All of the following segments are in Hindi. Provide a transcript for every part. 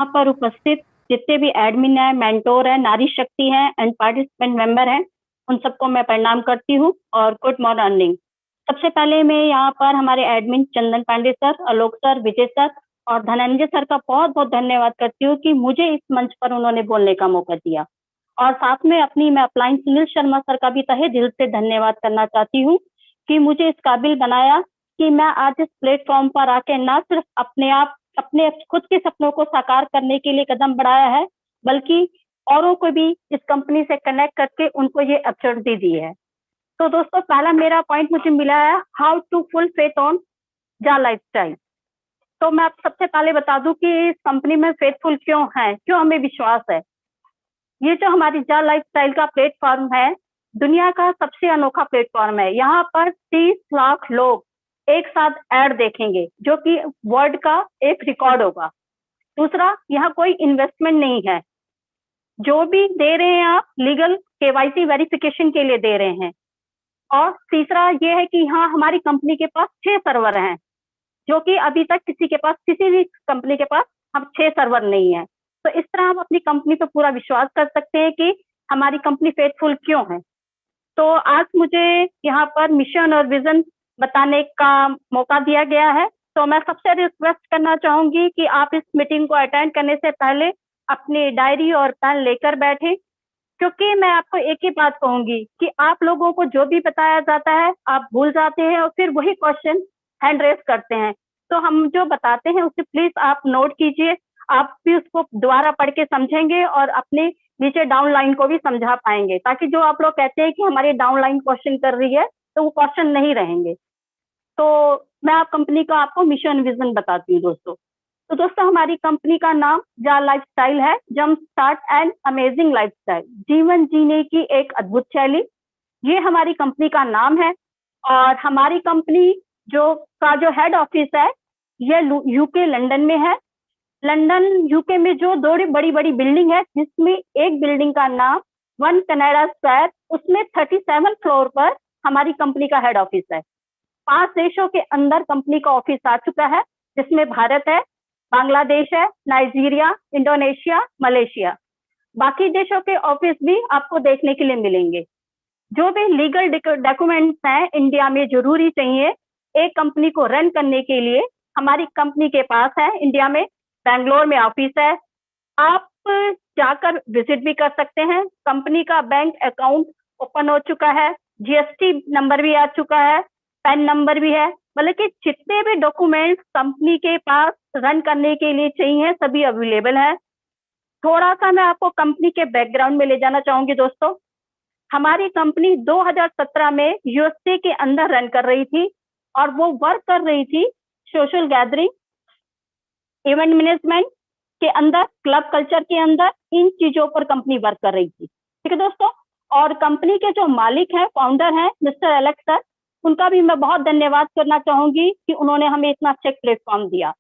यहाँ पर उपस्थित जितने भी एडमिन हैं, मेंटोर हैं, नारी शक्ति हैं एंड पार्टिसिपेंट मेंबर हैं, उन सबको मैं प्रणाम करती हूँ और गुड मॉर्निंग। सबसे पहले मैं यहाँ पर हमारे एडमिन चंदन पांडे सर, आलोक सर, विजय सर और धनंजय सर का बहुत बहुत धन्यवाद करती हूँ कि मुझे इस मंच पर उन्होंने बोलने का मौका दिया। और साथ में मैं अपलाइन सुनील शर्मा सर का भी तहे दिल से धन्यवाद करना चाहती हूँ कि मुझे इस काबिल बनाया कि मैं आज इस प्लेटफॉर्म पर आके ना सिर्फ अपने खुद के सपनों को साकार करने के लिए कदम बढ़ाया है, बल्कि औरों को भी इस कंपनी से कनेक्ट करके उनको ये अपॉर्चुनिटी दी है। तो दोस्तों, पहला मेरा पॉइंट मुझे मिला है, how to full faith on जा लाइफस्टाइल। तो मैं आप सबसे पहले बता दूं कि इस कंपनी में फेथफुल क्यों है, क्यों हमें विश्वास है। ये जो हमारी जा लाइफस्टाइल का प्लेटफॉर्म है, दुनिया का सबसे अनोखा प्लेटफॉर्म है। यहाँ पर 30 लाख लोग एक साथ ऐड देखेंगे, जो कि वर्ल्ड का एक रिकॉर्ड होगा। दूसरा, यहाँ कोई इन्वेस्टमेंट नहीं है, जो भी दे रहे हैं आप लीगल केवाईसी वेरिफिकेशन के लिए दे रहे हैं। और तीसरा ये है कि यहाँ हमारी कंपनी के पास 6 सर्वर हैं, जो कि अभी तक किसी भी कंपनी के पास हम 6 सर्वर नहीं है। तो इस तरह हम अपनी कंपनी पर पूरा विश्वास कर सकते हैं कि हमारी कंपनी फेथफुल क्यों है। तो आज मुझे यहाँ पर मिशन और विजन बताने का मौका दिया गया है। तो मैं सबसे रिक्वेस्ट करना चाहूंगी कि आप इस मीटिंग को अटेंड करने से पहले अपनी डायरी और पेन लेकर बैठे, क्योंकि मैं आपको एक ही बात कहूंगी कि आप लोगों को जो भी बताया जाता है आप भूल जाते हैं और फिर वही क्वेश्चन हैंड रेस करते हैं। तो हम जो बताते हैं उसे प्लीज आप नोट कीजिए, आप भी उसको दोबारा पढ़ के समझेंगे और अपने नीचे डाउन लाइन को भी समझा पाएंगे, ताकि जो आप लोग कहते हैं कि हमारी डाउन लाइन क्वेश्चन कर रही है, तो वो क्वेश्चन नहीं रहेंगे। तो मैं आप कंपनी का आपको मिशन विजन बताती हूँ दोस्तों। तो दोस्तों, हमारी कंपनी का नाम जा लाइफस्टाइल है। Jump start and amazing lifestyle, जीवन जीने की एक अद्भुत शैली, ये हमारी कंपनी का नाम है। और हमारी कंपनी जो हेड ऑफिस है, ये यूके लंदन में है। लंदन यूके में जो दो बड़ी बड़ी बिल्डिंग है, जिसमें एक बिल्डिंग का नाम वन कनाडा स्क्वायर, उसमें 37 फ्लोर पर हमारी कंपनी का हेड ऑफिस है। 5 देशों के अंदर कंपनी का ऑफिस आ चुका है, जिसमें भारत है, बांग्लादेश है, नाइजीरिया, इंडोनेशिया, मलेशिया। बाकी देशों के ऑफिस भी आपको देखने के लिए मिलेंगे। जो भी लीगल डॉक्यूमेंट्स हैं इंडिया में जरूरी चाहिए एक कंपनी को रन करने के लिए, हमारी कंपनी के पास है। इंडिया में बैंगलोर में ऑफिस है, आप जाकर विजिट भी कर सकते हैं। कंपनी का बैंक अकाउंट ओपन हो चुका है, जीएसटी नंबर भी आ चुका है, पैन नंबर भी है, मतलब कि जितने भी डॉक्यूमेंट्स कंपनी के पास रन करने के लिए चाहिए सभी अवेलेबल है। थोड़ा सा मैं आपको कंपनी के बैकग्राउंड में ले जाना चाहूंगी दोस्तों। हमारी कंपनी 2017 में यूएसए के अंदर रन कर रही थी, और वो वर्क कर रही थी सोशल गैदरिंग, इवेंट मैनेजमेंट के अंदर, क्लब कल्चर के अंदर, इन चीजों पर कंपनी वर्क कर रही थी। ठीक है दोस्तों। और कंपनी के जो मालिक हैं, फाउंडर हैं, मिस्टर एलेक्स सर, उनका भी मैं बहुत धन्यवाद करना चाहूंगी कि उन्होंने हमें इतना अच्छा प्लेटफॉर्म दिया।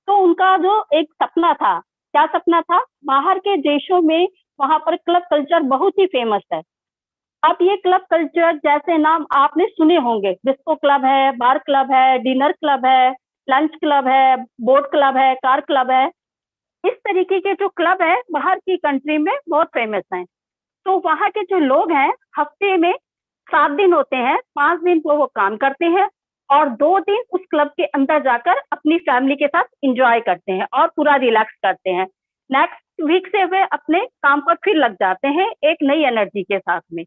तो उनका जो एक सपना था, क्या सपना था, बाहर के देशों में वहां पर क्लब कल्चर बहुत ही फेमस है। अब ये क्लब कल्चर जैसे नाम आपने सुने होंगे, डिस्को क्लब है, बार क्लब है, डिनर क्लब है, लंच क्लब है, बोट क्लब है, कार क्लब है। इस तरीके के जो क्लब है बाहर की कंट्री में बहुत फेमस हैं। तो वहाँ के जो लोग हैं, हफ्ते में 7 दिन होते हैं, 5 दिन वो काम करते हैं और 2 दिन उस क्लब के अंदर जाकर अपनी फैमिली के साथ इंजॉय करते हैं और पूरा रिलैक्स करते हैं। नेक्स्ट वीक से वे अपने काम पर फिर लग जाते हैं एक नई एनर्जी के साथ में।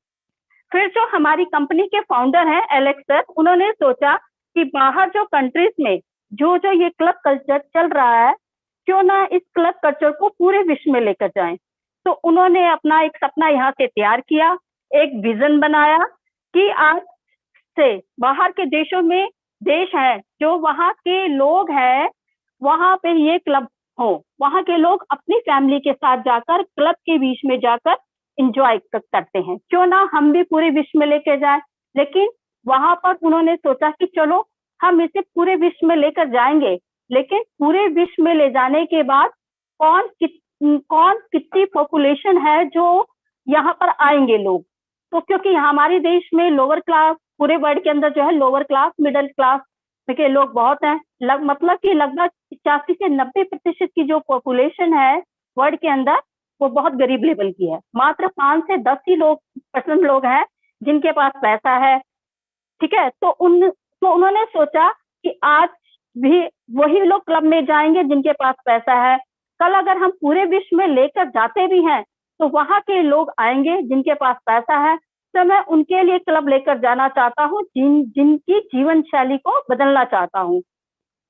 फिर जो हमारी कंपनी के फाउंडर हैं एलेक्स सर, उन्होंने सोचा कि बाहर जो कंट्रीज में जो जो ये क्लब कल्चर चल रहा है, क्यों ना इस क्लब कल्चर को पूरे विश्व में लेकर जाएं। तो उन्होंने अपना एक सपना यहाँ से तैयार किया, एक विजन बनाया कि आज से बाहर के देशों में देश है, जो वहाँ के लोग हैं, वहां पे ये क्लब हो, वहां के लोग अपनी फैमिली के साथ जाकर क्लब के बीच में जाकर इंजॉय करते हैं। क्यों ना हम भी पूरे विश्व में लेकर जाएं। लेकिन वहां पर उन्होंने सोचा कि चलो हम इसे पूरे विश्व में लेकर जाएंगे, लेकिन पूरे विश्व में ले जाने के बाद कौन कितनी पॉपुलेशन है जो यहाँ पर आएंगे लोग। तो क्योंकि हमारे देश में लोअर क्लास, पूरे वर्ल्ड के अंदर जो है लोअर क्लास, मिडिल क्लास के लोग बहुत हैं, मतलब कि लगभग 85 से 90% की जो पॉपुलेशन है वर्ल्ड के अंदर वो बहुत गरीब लेवल की है। मात्र 5 से 10 ही परसेंट लोग हैं जिनके पास पैसा है। ठीक है, तो उन्होंने सोचा कि आज भी वही लोग क्लब में जाएंगे जिनके पास पैसा है। कल अगर हम पूरे विश्व में लेकर जाते भी हैं तो वहां के लोग आएंगे जिनके पास पैसा है। तो मैं उनके लिए क्लब लेकर जाना चाहता हूँ जिनकी जीवन शैली को बदलना चाहता हूँ,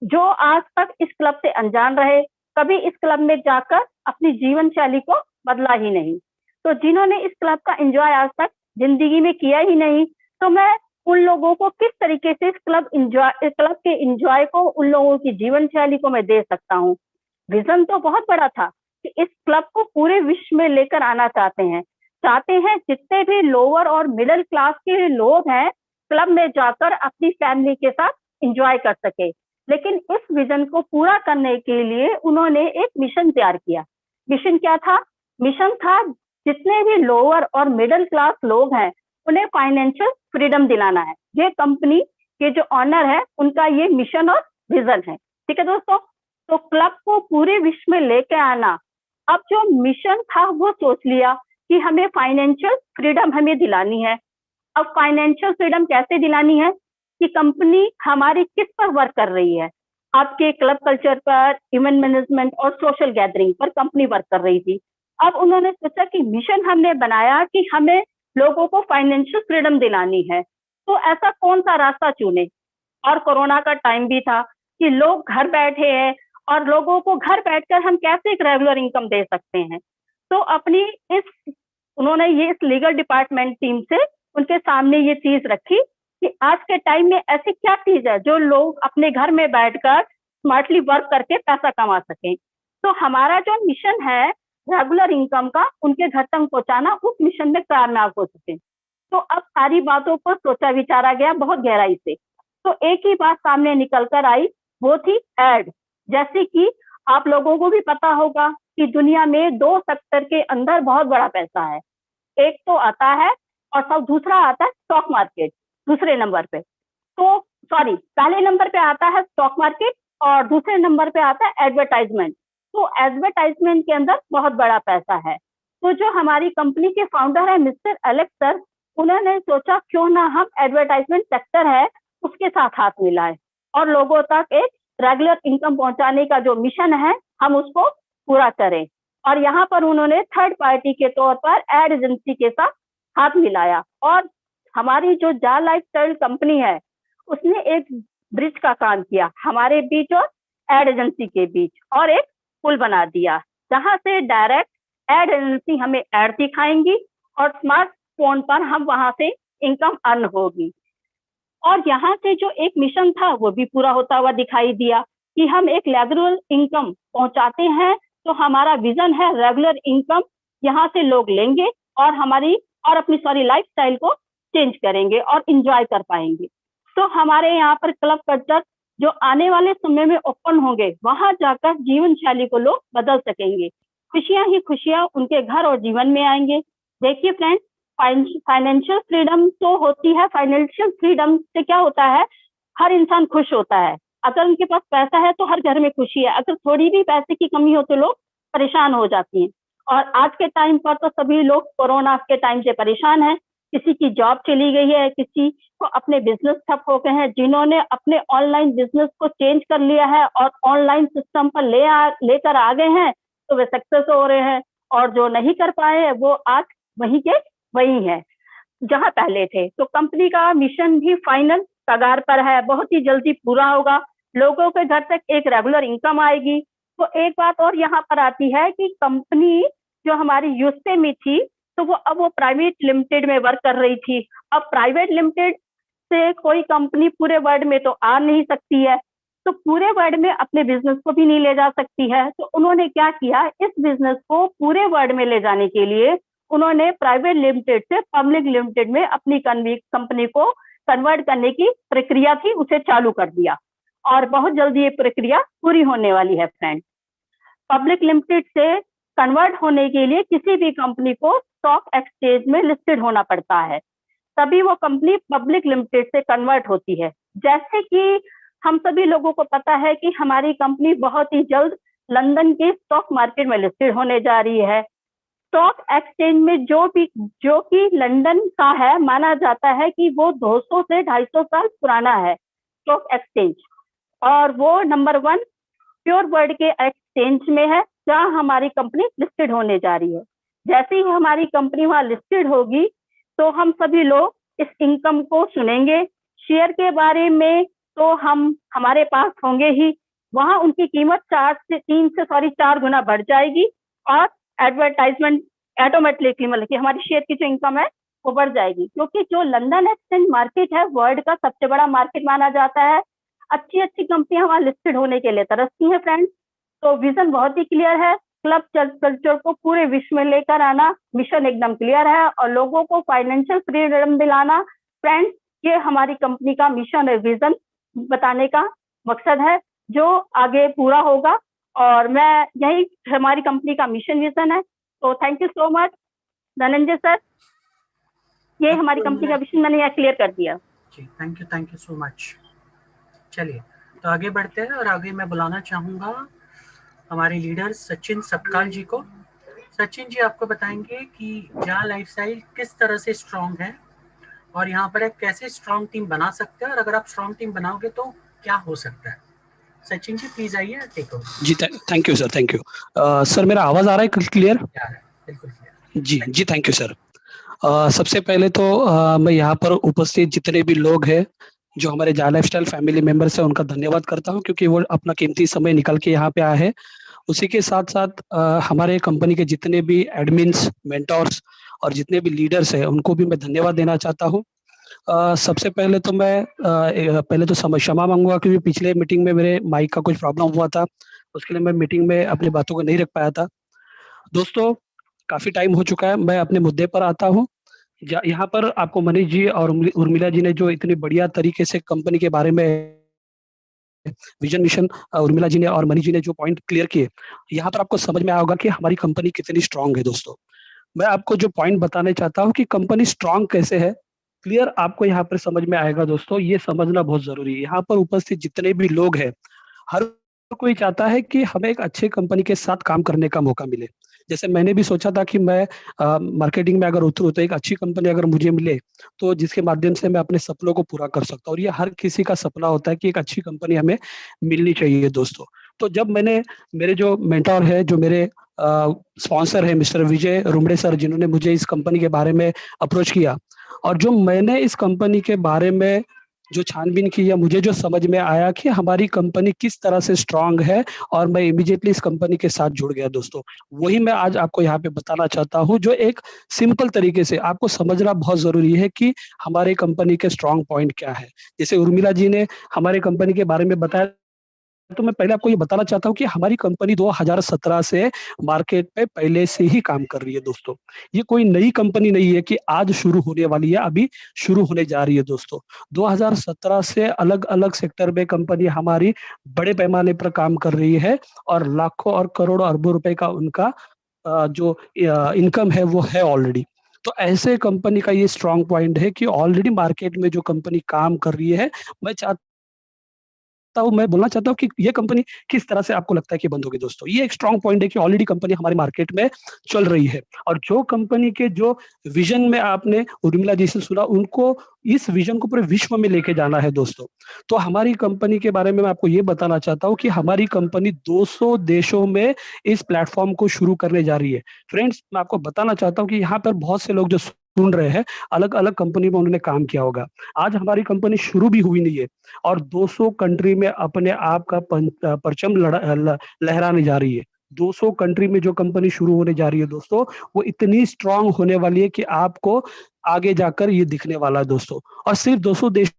जो आज तक इस क्लब से अनजान रहे, कभी इस क्लब में जाकर अपनी जीवन शैली को बदला ही नहीं, तो जिन्होंने इस क्लब का एंजॉय आज तक जिंदगी में किया ही नहीं, तो मैं उन लोगों को किस तरीके से इस क्लब के एंजॉय को, उन लोगों की जीवन शैली को मैं दे सकता हूँ। विजन तो बहुत बड़ा था कि इस क्लब को पूरे विश्व में लेकर आना चाहते हैं जितने भी लोअर और मिडिल क्लास के लोग हैं क्लब में जाकर अपनी फैमिली के साथ एंजॉय कर सके। लेकिन इस विजन को पूरा करने के लिए उन्होंने एक मिशन तैयार किया। मिशन क्या था? मिशन था जितने भी लोअर और मिडिल क्लास लोग हैं उन्हें फाइनेंशियल फ्रीडम दिलाना है। ये कंपनी के जो ऑनर है उनका ये मिशन और विजन है। ठीक है दोस्तों, तो क्लब को पूरे विश्व में लेके आना। अब जो मिशन था वो सोच लिया कि हमें फाइनेंशियल फ्रीडम हमें दिलानी है। अब फाइनेंशियल फ्रीडम कैसे दिलानी है कि कंपनी हमारी किस पर वर्क कर रही है? आपके क्लब कल्चर पर, इवेंट मैनेजमेंट और सोशल गैदरिंग पर कंपनी वर्क कर रही थी। अब उन्होंने सोचा कि मिशन हमने बनाया कि हमें लोगों को फाइनेंशियल फ्रीडम दिलानी है, तो ऐसा कौन सा रास्ता चुने? और कोरोना का टाइम भी था कि लोग घर बैठे हैं और लोगों को घर बैठकर हम कैसे एक रेगुलर इनकम दे सकते हैं। तो उन्होंने ये इस लीगल डिपार्टमेंट टीम से उनके सामने ये चीज रखी कि आज के टाइम में ऐसी क्या चीज है जो लोग अपने घर में बैठकर स्मार्टली वर्क करके पैसा कमा सकें। तो हमारा जो मिशन है रेगुलर इनकम का उनके घर तक पहुंचाना, उस मिशन में कामयाब हो सके। तो अब सारी बातों को सोचा विचारा गया बहुत गहराई से। तो एक ही बात सामने निकल कर आई, वो थी एड। जैसे कि आप लोगों को भी पता होगा कि दुनिया में 2 सेक्टर के अंदर बहुत बड़ा पैसा है। एक तो आता है और सब दूसरा आता है स्टॉक मार्केट, दूसरे नंबर पे। तो सॉरी, पहले नंबर पे आता है स्टॉक मार्केट और दूसरे नंबर पे आता है एडवर्टाइजमेंट। तो एडवर्टाइजमेंट के अंदर बहुत बड़ा पैसा है। तो जो हमारी कंपनी के फाउंडर है मिस्टर एलेक्स सर, उन्होंने सोचा क्यों ना हम एडवर्टाइजमेंट सेक्टर है उसके साथ हाथ मिलाएं और लोगों तक एक रेगुलर इनकम पहुंचाने का जो मिशन है हम उसको पूरा करें। और यहाँ पर उन्होंने थर्ड पार्टी के तौर पर एड एजेंसी के साथ हाथ मिलाया और हमारी जो जा लाइफस्टाइल कंपनी है उसने एक ब्रिज का काम किया हमारे बीच और एड एजेंसी के बीच, और एक पुल बना दिया जहां से डायरेक्ट एड एजेंसी हमें एड दिखाएंगी और स्मार्टफोन पर हम वहां से इनकम अर्न होगी। और यहाँ से जो एक मिशन था वो भी पूरा होता हुआ दिखाई दिया कि हम एक रेगुलर इनकम पहुंचाते हैं। तो हमारा विजन है रेगुलर इनकम यहाँ से लोग लेंगे और अपनी सारी लाइफस्टाइल को चेंज करेंगे और इंजॉय कर पाएंगे। तो हमारे यहाँ पर क्लब कल्चर जो आने वाले समय में ओपन होंगे वहां जाकर जीवन शैली को लोग बदल सकेंगे, खुशियां ही खुशियां उनके घर और जीवन में आएंगे। देखिए फ्रेंड्स, फाइनेंशियल फ्रीडम तो होती है, फाइनेंशियल फ्रीडम से क्या होता है, हर इंसान खुश होता है। अगर उनके पास पैसा है तो हर घर में खुशी है, अगर थोड़ी भी पैसे की कमी हो तो लोग परेशान हो जाती हैं। और आज के टाइम पर तो सभी लोग कोरोना के टाइम से परेशान हैं, किसी की जॉब चली गई है, किसी को अपने बिजनेस ठप हो गए हैं। जिन्होंने अपने ऑनलाइन बिजनेस को चेंज कर लिया है और ऑनलाइन सिस्टम पर लेकर आ गए हैं तो वे सक्सेस हो रहे हैं, और जो नहीं कर पाए हैं वो आज वहीं के वही है जहां पहले थे। तो कंपनी का मिशन भी फाइनल कगार पर है, बहुत ही जल्दी पूरा होगा, लोगों के घर तक एक रेगुलर इनकम आएगी। तो एक बात और यहाँ पर आती है कि कंपनी जो हमारी यूएसए में थी तो वो प्राइवेट लिमिटेड में वर्क कर रही थी। अब प्राइवेट लिमिटेड से कोई कंपनी पूरे वर्ल्ड में तो आ नहीं सकती है, तो पूरे वर्ल्ड में अपने बिजनेस को भी नहीं ले जा सकती है। तो उन्होंने क्या किया, इस बिजनेस को पूरे वर्ल्ड में ले जाने के लिए उन्होंने प्राइवेट लिमिटेड से पब्लिक लिमिटेड में अपनी कंपनी को कन्वर्ट करने की प्रक्रिया थी उसे चालू कर दिया और बहुत जल्दी ये प्रक्रिया पूरी होने वाली है फ्रेंड। पब्लिक लिमिटेड से कन्वर्ट होने के लिए किसी भी कंपनी को स्टॉक एक्सचेंज में लिस्टेड होना पड़ता है, तभी वो कंपनी पब्लिक लिमिटेड से कन्वर्ट होती है। जैसे कि हम सभी लोगों को पता है कि हमारी कंपनी बहुत ही जल्द लंदन के स्टॉक मार्केट में लिस्टेड होने जा रही है। स्टॉक एक्सचेंज में जो कि लंदन का है, माना जाता है कि वो 200 से 250 साल पुराना है स्टॉक एक्सचेंज, और वो नंबर 1 प्योर वर्ल्ड के एक्सचेंज में है जहां हमारी कंपनी लिस्टेड होने जा रही है। जैसे ही हमारी कंपनी वहां लिस्टेड होगी तो हम सभी लोग इस इनकम को सुनेंगे। शेयर के बारे में तो हमारे पास होंगे ही, वहां उनकी कीमत 4 गुना बढ़ जाएगी, और एडवर्टाइजमेंट ऑटोमेटिकली, मतलब कि हमारी शेयर की जो इनकम है वो बढ़ जाएगी, क्योंकि जो लंदन एक्सचेंज मार्केट है वर्ल्ड का सबसे बड़ा मार्केट माना जाता है। अच्छी अच्छी कंपनियां वहां लिस्टेड होने के लिए तरसती हैं फ्रेंड्स। तो विजन बहुत ही क्लियर है, क्लब कल्चर को पूरे विश्व में लेकर आना, मिशन एकदम क्लियर है, और लोगों को फाइनेंशियल फ्रीडम दिलाना। फ्रेंड्स, ये हमारी कंपनी का मिशन और विजन बताने का मकसद है, जो आगे पूरा होगा, और मैं यही हमारी कंपनी का मिशन विजन है। तो thank you so much Dhananjay sir, ये हमारी कंपनी का विजन मैंने क्लियर कर दिया जी। Thank you so much. चलिए तो आगे बढ़ते हैं, और आगे मैं बुलाना चाहूँगा हमारे लीडर सचिन सपकाल जी को। सचिन जी आपको बताएंगे कि जहाँ लाइफस्टाइल किस तरह से स्ट्रॉन्ग है, और यहाँ पर एक कैसे स्ट्रॉन्ग टीम बना सकते हैं, और अगर आप स्ट्रॉन्ग टीम बनाओगे तो क्या हो सकता है। सचिन जी प्लीज आइए, टेक ओवर। जी thank you sir, thank you sir. मेरा आवाज आ रहा है क्लियर? बिल्कुल क्लियर। जी थैंक यू सर। सबसे पहले तो मैं यहाँ पर उपस्थित जितने भी लोग हैं जो हमारे जा लाइफस्टाइल फैमिली मेंबर्स हैं, उनका धन्यवाद करता हूँ, क्योंकि वो अपना कीमती समय निकल के यहाँ पे आए हैं। उसी के साथ साथ हमारे कंपनी के जितने भी एडमिन्स, मेंटोर्स और जितने भी लीडर्स हैं, उनको भी मैं धन्यवाद देना चाहता हूँ। सबसे पहले तो मैं पहले तो क्षमा मांगूंगा, क्योंकि पिछले मीटिंग में मेरे माइक का कुछ प्रॉब्लम हुआ था, उसके लिए मैं मीटिंग में अपनी बातों को नहीं रख पाया था। दोस्तों, काफी टाइम हो चुका है, मैं अपने मुद्दे पर आता हूँ। यहाँ पर आपको मनीष जी और उर्मिला जी ने जो इतनी बढ़िया तरीके से कंपनी के बारे में विजन मिशन, उर्मिला जी ने और मनीष जी ने जो पॉइंट क्लियर किए, यहाँ पर आपको समझ में आया होगा कि हमारी कंपनी कितनी स्ट्रांग है। दोस्तों, मैं आपको जो पॉइंट बताने चाहता हूँ कि कंपनी स्ट्रांग कैसे है, क्लियर आपको यहाँ पर समझ में आएगा। दोस्तों, ये समझना बहुत जरूरी है। यहाँ पर उपस्थित जितने भी लोग हैं, हर कोई चाहता है कि हमें एक अच्छी कंपनी के साथ काम करने का मौका मिले। जैसे मैंने भी सोचा था कि मैं मार्केटिंग में अगर उतरूँ तो एक अच्छी कंपनी अगर मुझे मिले, तो जिसके माध्यम से मैं अपने सपनों को पूरा कर सकता हूँ, और ये हर किसी का सपना होता है कि एक अच्छी कंपनी हमें मिलनी चाहिए। दोस्तों, तो जब मैंने, मेरे जो मेंटर है, जो मेरे स्पॉन्सर है मिस्टर विजय रुमड़े सर, जिन्होंने मुझे इस कंपनी के बारे में अप्रोच किया, और जो मैंने इस कंपनी के बारे में जो छानबीन की, या मुझे जो समझ में आया कि हमारी कंपनी किस तरह से स्ट्रांग है, और मैं इमीडिएटली इस कंपनी के साथ जुड़ गया। दोस्तों, वही मैं आज आपको यहाँ पे बताना चाहता हूँ, जो एक सिंपल तरीके से आपको समझना बहुत जरूरी है कि हमारे कंपनी के स्ट्रांग पॉइंट क्या है। जैसे उर्मिला जी ने हमारे कंपनी के बारे में बताया, तो मैं पहले आपको ये बताना चाहता हूँ कि हमारी कंपनी 2017 से मार्केट पे पहले से ही काम कर रही है। दोस्तों, ये कोई नई कंपनी नहीं है कि आज शुरू होने वाली है, अभी शुरू होने जा रही है। दोस्तों, 2017 से अलग अलग सेक्टर में कंपनी हमारी बड़े पैमाने पर काम कर रही है, और लाखों और करोड़ों अरबों रुपए का उनका जो इनकम है वो है ऑलरेडी। तो ऐसे कंपनी का ये स्ट्रांग पॉइंट है कि ऑलरेडी मार्केट में जो कंपनी काम कर रही है, मैं बोलना चाहता हूँ कि ये कंपनी किस तरह से आपको लगता है कि बंद होगी। दोस्तों, ये एक स्ट्रांग पॉइंट है कि ऑलरेडी कंपनी हमारे मार्केट में चल रही है, और जो कंपनी के जो विजन में आपने उर्मिला जी से सुना, उनको इस विजन को पूरे विश्व में लेके जाना है। दोस्तों, तो हमारी कंपनी के बारे में मैं आपको ये बताना चाहता हूँ कि हमारी कंपनी 200 देशों में इस प्लेटफॉर्म को शुरू करने जा रही है। फ्रेंड्स, मैं आपको बताना चाहता हूँ कि यहाँ पर बहुत से लोग जो सुन रहे हैं, अलग अलग कंपनी में उन्होंने काम किया होगा। आज हमारी कंपनी शुरू भी हुई नहीं है, और 200 कंट्री में अपने आप का परचम लहराने जा रही है। 200 कंट्री में जो कंपनी शुरू होने जा रही है दोस्तों, वो इतनी स्ट्रांग होने वाली है कि आपको आगे जाकर ये दिखने वाला है। दोस्तों, और सिर्फ 200 देशों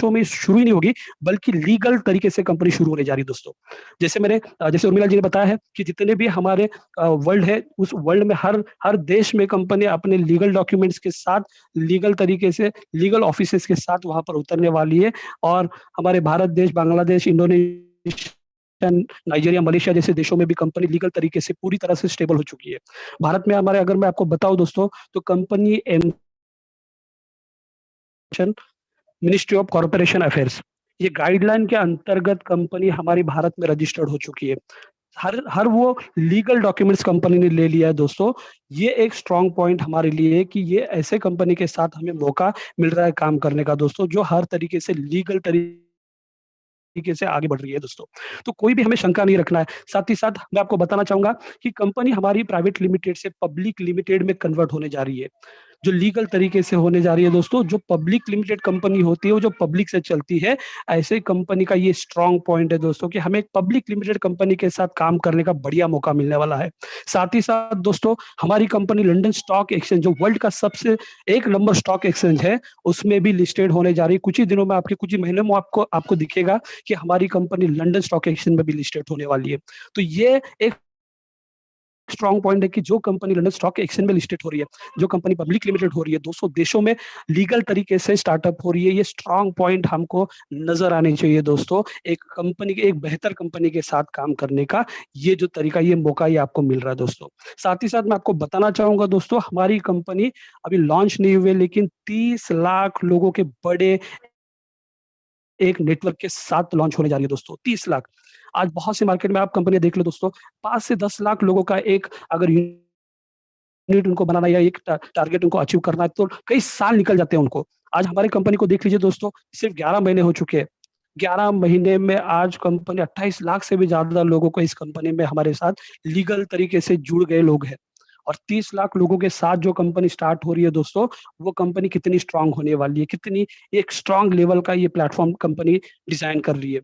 में शुरू ही नहीं होगी, बल्कि लीगल तरीके से कंपनी शुरू होने जा रही है। दोस्तों, जैसे उर्मिला जी ने बताया है कि जितने भी हमारे वर्ल्ड है, उस वर्ल्ड में हर हर देश में कंपनी अपने लीगल डॉक्यूमेंट्स के साथ, लीगल तरीके से, लीगल ऑफिसेस के साथ वहां पर उतरने वाली है। और हमारे भारत देश, बांग्लादेश, इंडोनेशिया, नाइजीरिया, मलेशिया जैसे देशों में भी कंपनी लीगल तरीके से पूरी तरह से स्टेबल हो चुकी है। भारत में हमारे, अगर मैं आपको बताऊं दोस्तों, तो company ministry of corporation affairs, ये गाइडलाइन के अंतर्गत कंपनी हमारी भारत में रजिस्टर्ड हो चुकी है। हर वो लीगल डॉक्यूमेंट्स कंपनी ने ले लिया है दोस्तों। ये एक स्ट्रांग पॉइंट हमारे लिए है कि ये ऐसे कंपनी के साथ हमें मौका मिल रहा है काम करने का दोस्तों, जो हर तरीके से लीगल तरीके से आगे बढ़ रही है दोस्तों। तो कोई भी हमें शंका नहीं रखना है। साथ ही साथ मैं आपको बताना चाहूँगा कि कंपनी हमारी प्राइवेट लिमिटेड से पब्लिक लिमिटेड में कन्वर्ट होने जा रही है। जो लीगल तरीके से होने जा रही है दोस्तों, जो पब्लिक लिमिटेड कंपनी होती है, वो जो पब्लिक से चलती है, ऐसे कंपनी का ये स्ट्रॉन्ग पॉइंट है दोस्तों कि हमें एक पब्लिक लिमिटेड कंपनी के साथ काम करने का बढ़िया मौका मिलने वाला है। साथ ही साथ दोस्तों, हमारी कंपनी लंदन स्टॉक एक्सचेंज, जो वर्ल्ड का सबसे 1 नंबर स्टॉक एक्सचेंज है, उसमें भी लिस्टेड होने जा रही है। कुछ ही दिनों में, आपके कुछ ही महीनों में आपको दिखेगा कि हमारी कंपनी लंदन स्टॉक एक्सचेंज में भी लिस्टेड होने वाली है। तो ये एक स्ट्रॉन्ग पॉइंट है कि जो कंपनी लंदन स्टॉक एक्सचेंज में लिस्टेड हो रही है, जो कंपनी पब्लिक लिमिटेड हो रही है, 200 देशों में लीगल तरीके से स्टार्टअप हो रही है, ये स्ट्रॉन्ग पॉइंट हमको नजर आने चाहिए दोस्तों। एक बेहतर कंपनी के साथ काम करने का ये जो तरीका, ये मौका ये आपको मिल रहा है दोस्तों। साथ ही साथ मैं आपको बताना चाहूंगा दोस्तों, हमारी कंपनी अभी लॉन्च नहीं हुई, लेकिन 30 लाख लोगों के बड़े एक नेटवर्क के साथ लॉन्च होने जा रही है दोस्तों। 30 लाख। आज बहुत सी मार्केट में आप कंपनियां देख लो दोस्तों, 5 से 10 लाख लोगों का एक अगर यूनिट उनको बनाना या एक टारगेट उनको अचीव करना है, तो कई साल निकल जाते हैं उनको। आज हमारी कंपनी को देख लीजिए दोस्तों, सिर्फ 11 महीने हो चुके हैं। 11 महीने में आज कंपनी 28 लाख से भी ज्यादा लोगों को इस कंपनी में हमारे साथ लीगल तरीके से जुड़ गए लोग हैं। और 30 लाख लोगों के साथ जो कंपनी स्टार्ट हो रही है दोस्तों, वो कंपनी कितनी स्ट्रांग होने वाली है, कितनी एक स्ट्रांग लेवल का ये प्लेटफॉर्म कंपनी डिजाइन कर रही है,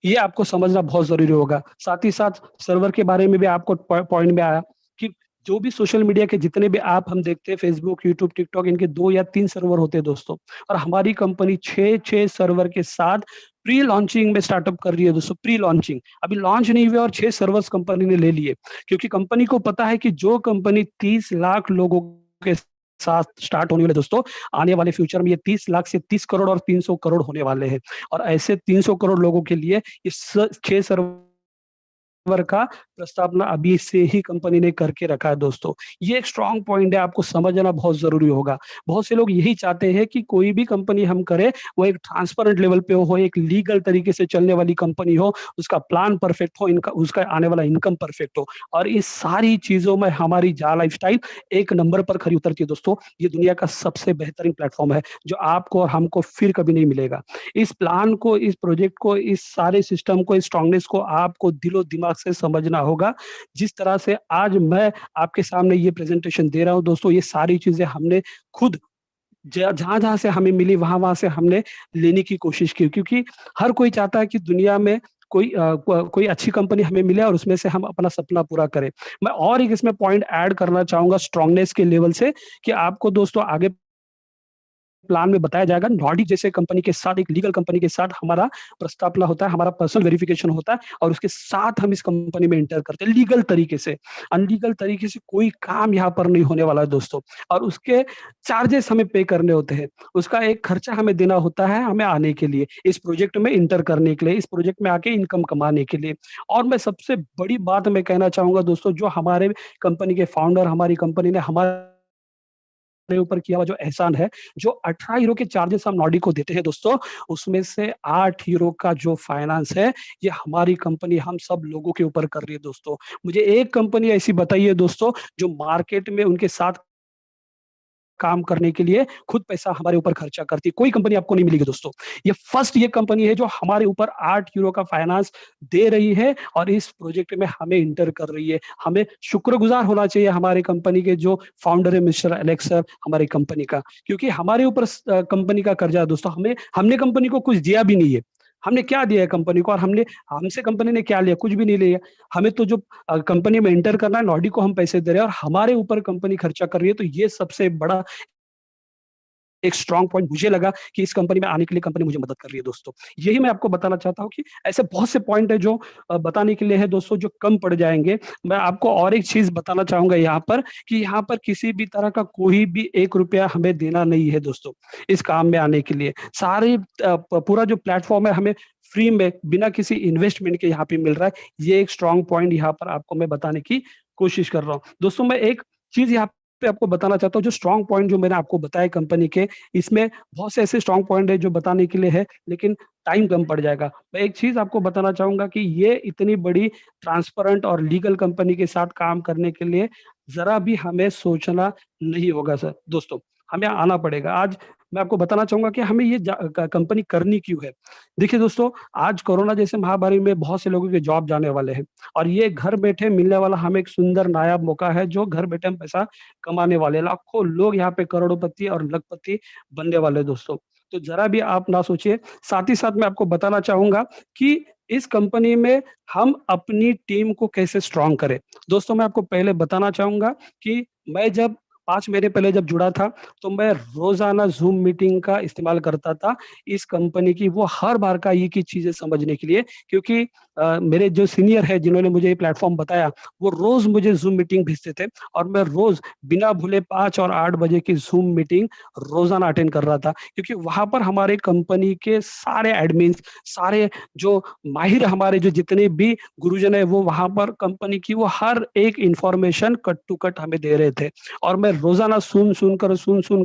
ये आपको समझना बहुत ज़रूरी होगा। साथ ही साथ सर्वर के बारे में भी आपको पॉइंट में आया कि जो भी सोशल मीडिया के जितने भी ऐप हम देखते हैं, फेसबुक, यूट्यूब, टिकटॉक, इनके 2 या 3 सर्वर होते हैं दोस्तों। और हमारी कंपनी 6 सर्वर के साथ प्री लॉन्चिंग में स्टार्टअप कर रही है दोस्तों। प्री लॉन्चिंग, अभी लॉन्च नहीं हुए और 6 सर्वर्स कंपनी ने ले लिए, क्योंकि कंपनी को पता है कि जो कंपनी 30 लाख लोगों के साथ स्टार्ट होने वाले दोस्तों, आने वाले फ्यूचर में ये 30 लाख से 30 करोड़ और 300 करोड़ होने वाले हैं। और ऐसे 300 करोड़ लोगों के लिए इस 6 सर्वर का प्रस्तावना अभी से ही कंपनी ने करके रखा है दोस्तों। ये एक स्ट्रॉन्ग पॉइंट है, आपको समझना बहुत जरूरी होगा। बहुत से लोग यही चाहते हैं कि कोई भी कंपनी हम करें, वो एक ट्रांसपेरेंट लेवल पे हो, एक लीगल तरीके से चलने वाली कंपनी हो, उसका प्लान परफेक्ट हो, इनका उसका आने वाला इनकम परफेक्ट हो। और इस सारी चीजों में हमारी जा लाइफस्टाइल एक नंबर पर खरी उतरती है दोस्तों। ये दुनिया का सबसे बेहतरीन प्लेटफॉर्म है, जो आपको और हमको फिर कभी नहीं मिलेगा। इस प्लान को, इस प्रोजेक्ट को, इस सारे सिस्टम को, इस स्ट्रांगनेस को आपको दिलो दिमाग से समझना होगा। जिस तरह से आज मैं आपके सामने ये प्रेजेंटेशन दे रहा हूं दोस्तों, ये सारी चीजें हमने खुद जहां-जहां से हमें मिली, वहां-वहां से हमने लेने की कोशिश की, क्योंकि हर कोई चाहता है कि दुनिया में कोई अच्छी कंपनी हमें मिले और उसमें से हम अपना सपना पूरा करें। मैं और एक इसमें पॉइंट ऐड करना चाहूंगा स्ट्रांगनेस के लेवल से, कि आपको दोस्तों आगे प्लान में बताया जाएगा, नॉर्डिक जैसे कंपनी के साथ, एक लीगल कंपनी के साथ हमारा प्रस्तावना होता है, हमारा पर्सनल वेरिफिकेशन होता है, और उसके साथ हम इस कंपनी में एंटर करते हैं लीगल तरीके से। अनलीगल तरीके से कोई काम यहाँ पर नहीं होने वाला है दोस्तों। और उसके चार्जेस हमें पे करने होते हैं, उसका एक खर्चा हमें देना होता है, हमें आने के लिए, इस प्रोजेक्ट में इंटर करने के लिए, इस प्रोजेक्ट में आके इनकम कमाने के लिए। और मैं सबसे बड़ी बात मैं कहना चाहूंगा दोस्तों, जो हमारे कंपनी के फाउंडर, हमारी कंपनी ने हमारे ऊपर किया हुआ जो एहसान है, जो 18 यूरो के चार्जेस हम नॉर्डिक को देते हैं दोस्तों, उसमें से 8 यूरो का जो फाइनेंस है, ये हमारी कंपनी हम सब लोगों के ऊपर कर रही है दोस्तों। मुझे एक कंपनी ऐसी बताइए दोस्तों, जो मार्केट में उनके साथ काम करने के लिए खुद पैसा हमारे ऊपर खर्चा करती है। कोई कंपनी आपको नहीं मिलेगी दोस्तों। ये कंपनी है जो हमारे ऊपर 8 यूरो का फाइनेंस दे रही है और इस प्रोजेक्ट में हमें इंटर कर रही है। हमें शुक्रगुजार होना चाहिए हमारे कंपनी के जो फाउंडर है मिस्टर एलेक्स सर, हमारी कंपनी का, क्योंकि हमारे ऊपर कंपनी का कर्जा है दोस्तों। हमने कंपनी को कुछ दिया भी नहीं है। हमने क्या दिया है कंपनी को, और हमसे कंपनी ने क्या लिया? कुछ भी नहीं लिया। हमें तो जो कंपनी में एंटर करना है, नॉर्डिक को हम पैसे दे रहे हैं और हमारे ऊपर कंपनी खर्चा कर रही है। तो ये सबसे बड़ा एक स्ट्रॉन्ग पॉइंट मुझे लगा कि इस कंपनी में आने के लिए कंपनी मुझे मदद कर रही है दोस्तों। यही मैं आपको बताना चाहता हूँ कि ऐसे बहुत से पॉइंट है जो बताने के लिए है दोस्तों, जो कम पड़ जाएंगे। मैं आपको और एक चीज बताना चाहूंगा यहाँ पर, कि यहाँ पर किसी भी तरह का कोई भी 1 रुपया हमें देना नहीं है दोस्तों इस काम में आने के लिए। सारे पूरा जो प्लेटफॉर्म है हमें फ्री में, बिना किसी इन्वेस्टमेंट के यहाँ पे मिल रहा है। ये एक स्ट्रॉन्ग पॉइंट यहाँ पर आपको मैं बताने की कोशिश कर रहा हूँ दोस्तों। मैं एक चीज यहाँ पे आपको बताना चाहता हूँ जो स्ट्रॉन्ग पॉइंट जो मैंने आपको बताया कंपनी के, इसमें बहुत से ऐसे स्ट्रॉन्ग पॉइंट है जो बताने के लिए है, लेकिन टाइम कम पड़ जाएगा। मैं एक चीज़ आपको बताना चाहूँगा कि ये इतनी बड़ी ट्रांसपेरेंट और लीगल कंपनी के साथ काम करने के लिए ज़रा भी हमें सोचना नहीं होगा सर दोस्तों, हमें आना पड़ेगा। आज मैं आपको बताना चाहूँगा कि हमें ये कंपनी करनी क्यों है। देखिए दोस्तों, आज कोरोना जैसे महामारी में बहुत से लोगों के जॉब जाने वाले हैं और ये घर बैठे मिलने वाला हमें एक सुंदर नायाब मौका है जो घर बैठे हम पैसा कमाने वाले हैं। लाखों लोग यहाँ पे करोड़पति और लखपति बनने वाले हैं दोस्तों। तो ज़रा भी आप ना सोचिए। साथ ही साथ मैं आपको बताना चाहूँगा कि इस कंपनी में हम अपनी टीम को कैसे स्ट्रॉन्ग करें। दोस्तों, मैं आपको पहले बताना चाहूँगा कि मैं जब 5 महीने पहले जब जुड़ा था, तो मैं रोज़ाना ज़ूम मीटिंग का इस्तेमाल करता था, इस कंपनी की वो हर बार का एक ही चीज़ें समझने के लिए, क्योंकि मेरे जो सीनियर हैं जिन्होंने मुझे ये प्लेटफ़ॉर्म बताया, वो रोज़ मुझे ज़ूम मीटिंग भेजते थे और मैं रोज़ बिना भूले 5 और 8 बजे की ज़ूम मीटिंग रोज़ाना अटेंड कर रहा था। क्योंकि वहाँ पर हमारे कंपनी के सारे एडमिन्स, सारे जो माहिर हमारे जो जितने भी गुरुजन हैं, वो वहाँ पर कंपनी की वो हर एक इन्फॉर्मेशन कट टू कट हमें दे रहे थे। और मैं रोज़ाना सुन-सुन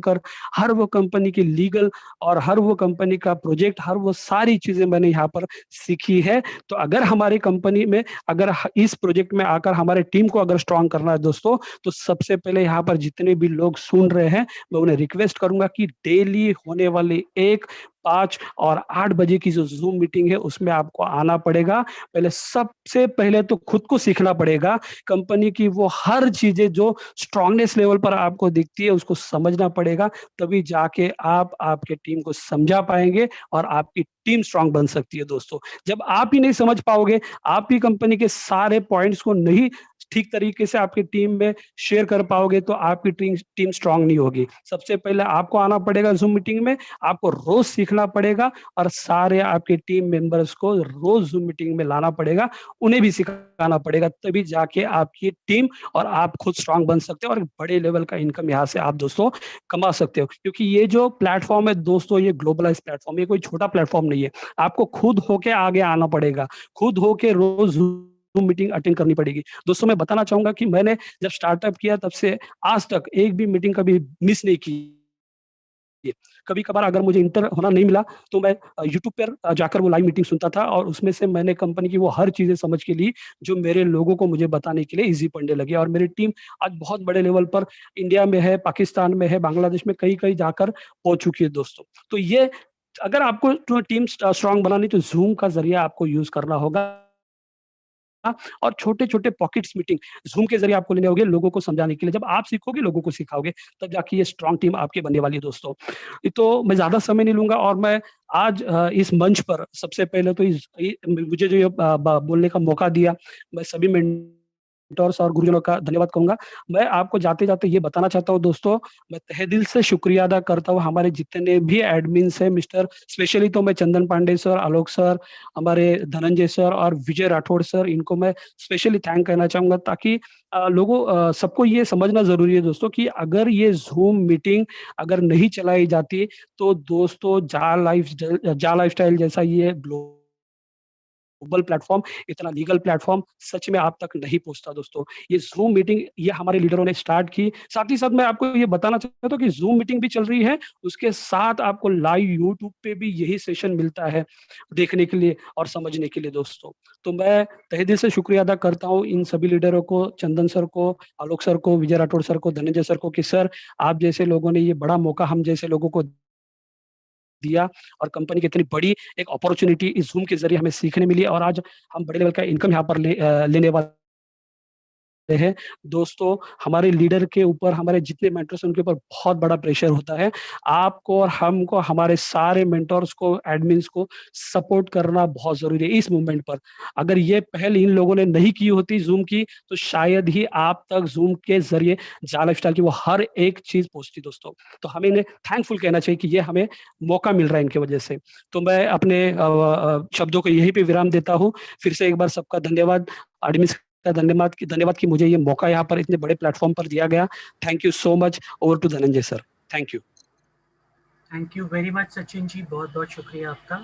कर हर वो कंपनी की लीगल और हर वो कंपनी का प्रोजेक्ट, हर वो सारी चीज़ें मैंने यहाँ पर सीखी है। तो अगर हमारी कंपनी में अगर इस प्रोजेक्ट में आकर हमारे टीम को अगर स्ट्रॉन्ग करना है दोस्तों, तो सबसे पहले यहाँ पर जितने भी लोग सुन रहे हैं, मैं उन्हें रिक्वेस्ट करूँगा कि डेली होने वाली 1, 5 और 8 बजे की जो ज़ूम मीटिंग है, उसमें आपको आना पड़ेगा। पहले सबसे पहले तो खुद को सीखना पड़ेगा। कंपनी की वो हर चीज़ें जो स्ट्रॉन्गनेस लेवल पर आपको दिखती है, उसको समझना पड़ेगा। तभी जाके आप आपके टीम को समझा पाएँगे और आपकी टीम स्ट्रॉन्ग बन सकती है दोस्तों। जब आप ही नहीं समझ पाओगे, आप ही कंपनी के सारे पॉइंट्स को नहीं ठीक तरीके से आपकी टीम में शेयर कर पाओगे, तो आपकी टीम टीम स्ट्रॉन्ग नहीं होगी। सबसे पहले आपको आना पड़ेगा ज़ूम मीटिंग में, आपको रोज़ सीखना पड़ेगा और सारे आपके टीम मेंबर्स को रोज़ ज़ूम मीटिंग में लाना पड़ेगा, उन्हें भी सिखाना पड़ेगा, तभी जाके आपकी टीम और आप खुद स्ट्रॉन्ग बन सकते हो और बड़े लेवल का इनकम यहाँ से आप दोस्तों कमा सकते हो। क्योंकि ये जो प्लेटफ़ॉर्म है दोस्तों, ये ग्लोबलाइज़्ड प्लेटफ़ॉर्म है, ये कोई छोटा प्लेटफ़ॉर्म नहीं है। आपको खुद होके आगे आना पड़ेगा, खुद होके रोज़ ज़ूम मीटिंग अटेंड करनी पड़ेगी। दोस्तों, मैं बताना चाहूँगा कि मैंने जब स्टार्टअप किया तब से आज तक एक भी मीटिंग कभी मिस नहीं की है। कभी-कभार अगर मुझे इंटर होना नहीं मिला, तो मैं यूट्यूब पर जाकर वो लाइव मीटिंग सुनता था और उसमें से मैंने कंपनी की वो हर चीज़ें समझ के ली, जो मेरे लोगों को मुझे बताने के लिए ईज़ी पड़ने लगी और मेरी टीम आज बहुत बड़े लेवल पर इंडिया में है, पाकिस्तान में है, बांग्लादेश में कहीं-कहीं जाकर पहुँच चुकी है दोस्तों। तो ये अगर आपको तो टीम स्ट्रॉन्ग बनानी तो ज़ूम का ज़रिया आपको यूज़ करना होगा। और छोटे-छोटे पॉकेट्स मीटिंग ज़ूम के ज़रिए आपको लेने होंगे लोगों को समझाने के लिए। जब आप सीखोगे, लोगों को सिखाओगे, तब जाके ये स्ट्रॉन्ग टीम आपकी बनने वाली है दोस्तों। तो मैं ज़्यादा समय नहीं लूँगा और मैं आज इस मंच पर सबसे पहले तो इस ये मुझे जो ये ब बोलने का मौका दिया, मैं सभी मेंटर्स और गुरुजनों का धन्यवाद कहूँगा। मैं आपको जाते-जाते ये बताना चाहता हूँ दोस्तों, मैं तहे दिल से शुक्रिया अदा करता हूँ हमारे जितने भी एडमिन्स हैं मिस्टर स्पेशली तो मैं चंदन पांडे सर, आलोक सर, हमारे धनंजय सर और विजय राठौड़ सर, इनको मैं स्पेशली थैंक कहना चाहूँगा ताकि सबको ये समझना ज़रूरी है दोस्तों कि अगर ये ज़ूम मीटिंग अगर नहीं चलाई जाती, तो दोस्तों जा लाइफ़स्टाइल जैसा ये ग्लोबल प्लेटफ़ॉर्म, इतना लीगल प्लेटफ़ॉर्म सच में आप तक नहीं पहुँचता दोस्तों। ये ज़ूम मीटिंग ये हमारे लीडरों ने स्टार्ट की। साथ ही साथ मैं आपको ये बताना चाहता हूँ कि ज़ूम मीटिंग भी चल रही है, उसके साथ आपको लाइव यूट्यूब पे भी यही सेशन मिलता है, देखने के लिए और समझने के लिए दोस्तों। तो मैं तहे दिल से शुक्रिया अदा करता हूँ इन सभी लीडरों को, चंदन सर को, आलोक सर को, विजय राठौड़ सर को, धनंजय सर को कि सर, आप जैसे लोगों ने ये बड़ा मौका हम जैसे लोगों को दिया और कंपनी की इतनी बड़ी एक अपॉर्च्युनिटी इस ज़ूम के ज़रिए हमें सीखने मिली और आज हम बड़े लेवल का इनकम यहाँ पर लेने वाले हैं। दोस्तों, हमारे लीडर के ऊपर हमारे जितने मेंटर्स हैं उनके ऊपर बहुत बड़ा प्रेशर होता है। आपको और हमको हमारे सारे मेंटर्स को, एडमिन्स को सपोर्ट करना बहुत ज़रूरी है इस मूवमेंट पर। अगर ये पहल इन लोगों ने नहीं की होती ज़ूम की, तो शायद ही आप तक ज़ूम के ज़रिए जा लाइफ़स्टाइल की वो हर एक चीज़ पहुँचती दोस्तों। तो हमें इन्हें थैंकफुल कहना चाहिए कि ये हमें मौका मिल रहा है इनकी वजह से। तो मैं अपने शब्दों को यहीं पे विराम देता हूँ। फिर से एक बार सबका धन्यवाद, एडमिन्स का धन्यवाद कि मुझे ये मौका यहाँ पर इतने बड़े प्लेटफ़ॉर्म पर दिया गया। Thank you so much. Over to Dhananjay sir. Thank you. Thank you very much Sachin ji, बहुत-बहुत शुक्रिया आपका।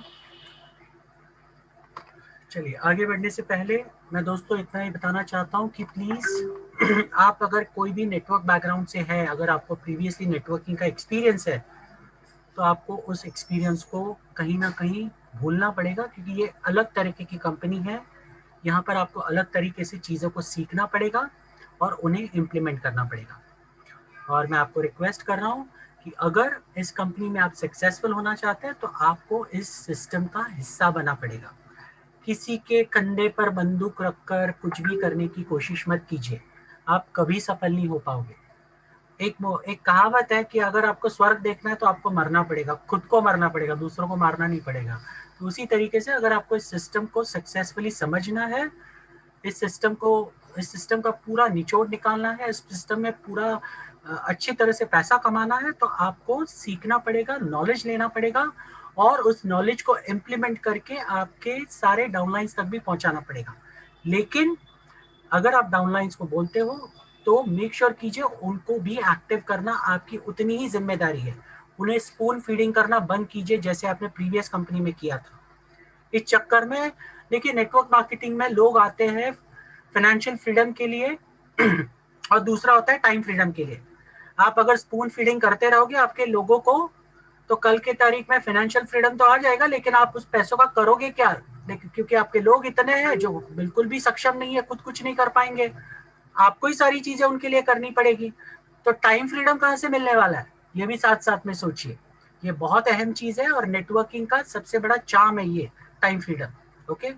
चलिए, आगे बढ़ने से पहले मैं दोस्तों इतना ही बताना चाहता हूँ कि प्लीज़ आप अगर कोई भी नेटवर्क बैकग्राउंड से है, अगर आपको प्रीवियसली नेटवर्किंग का एक्सपीरियंस है, तो आपको उस एक्सपीरियंस को कहीं ना कहीं भूलना पड़ेगा, क्योंकि ये अलग तरीके की कंपनी है। यहाँ पर आपको अलग तरीके से चीज़ों को सीखना पड़ेगा और उन्हें इम्प्लीमेंट करना पड़ेगा। और मैं आपको रिक्वेस्ट कर रहा हूँ कि अगर इस कंपनी में आप सक्सेसफुल होना चाहते हैं तो आपको इस सिस्टम का हिस्सा बनना पड़ेगा। किसी के कंधे पर बंदूक रखकर कुछ भी करने की कोशिश मत कीजिए, आप कभी सफल नहीं हो पाओगे। एक कहावत है कि अगर आपको स्वर्ग देखना है तो आपको मरना पड़ेगा, खुद को मरना पड़ेगा, दूसरों को मारना नहीं पड़ेगा। तो उसी तरीके से अगर आपको इस सिस्टम को सक्सेसफुली समझना है, इस सिस्टम का पूरा निचोड़ निकालना है, इस सिस्टम में पूरा अच्छी तरह से पैसा कमाना है, तो आपको सीखना पड़ेगा, नॉलेज लेना पड़ेगा और उस नॉलेज को इम्प्लीमेंट करके आपके सारे डाउनलाइंस तक भी पहुंचाना पड़ेगा। लेकिन अगर आप डाउनलाइंस को बोलते हो तो मेक श्योर कीजिए उनको भी एक्टिव करना आपकी उतनी ही जिम्मेदारी है। उन्हें स्पून फीडिंग करना बंद कीजिए जैसे आपने प्रीवियस कंपनी में किया था। इस चक्कर में देखिए, नेटवर्क मार्केटिंग में लोग आते हैं फाइनेंशियल फ्रीडम के लिए और दूसरा होता है टाइम फ्रीडम के लिए। आप अगर स्पून फीडिंग करते रहोगे आपके लोगों को, तो कल के तारीख में फाइनेंशियल फ्रीडम तो आ जाएगा, लेकिन आप उस पैसों का करोगे क्या? क्योंकि आपके लोग इतने हैं जो बिल्कुल भी सक्षम नहीं है, खुद कुछ नहीं कर पाएंगे, आपको ही सारी चीजें उनके लिए करनी पड़ेगी। तो टाइम फ्रीडम कहाँ से मिलने वाला है, ये भी साथ साथ में सोचिए। ये बहुत अहम चीज है और नेटवर्किंग का सबसे बड़ा चार्म है ये टाइम फ्रीडम। ओके।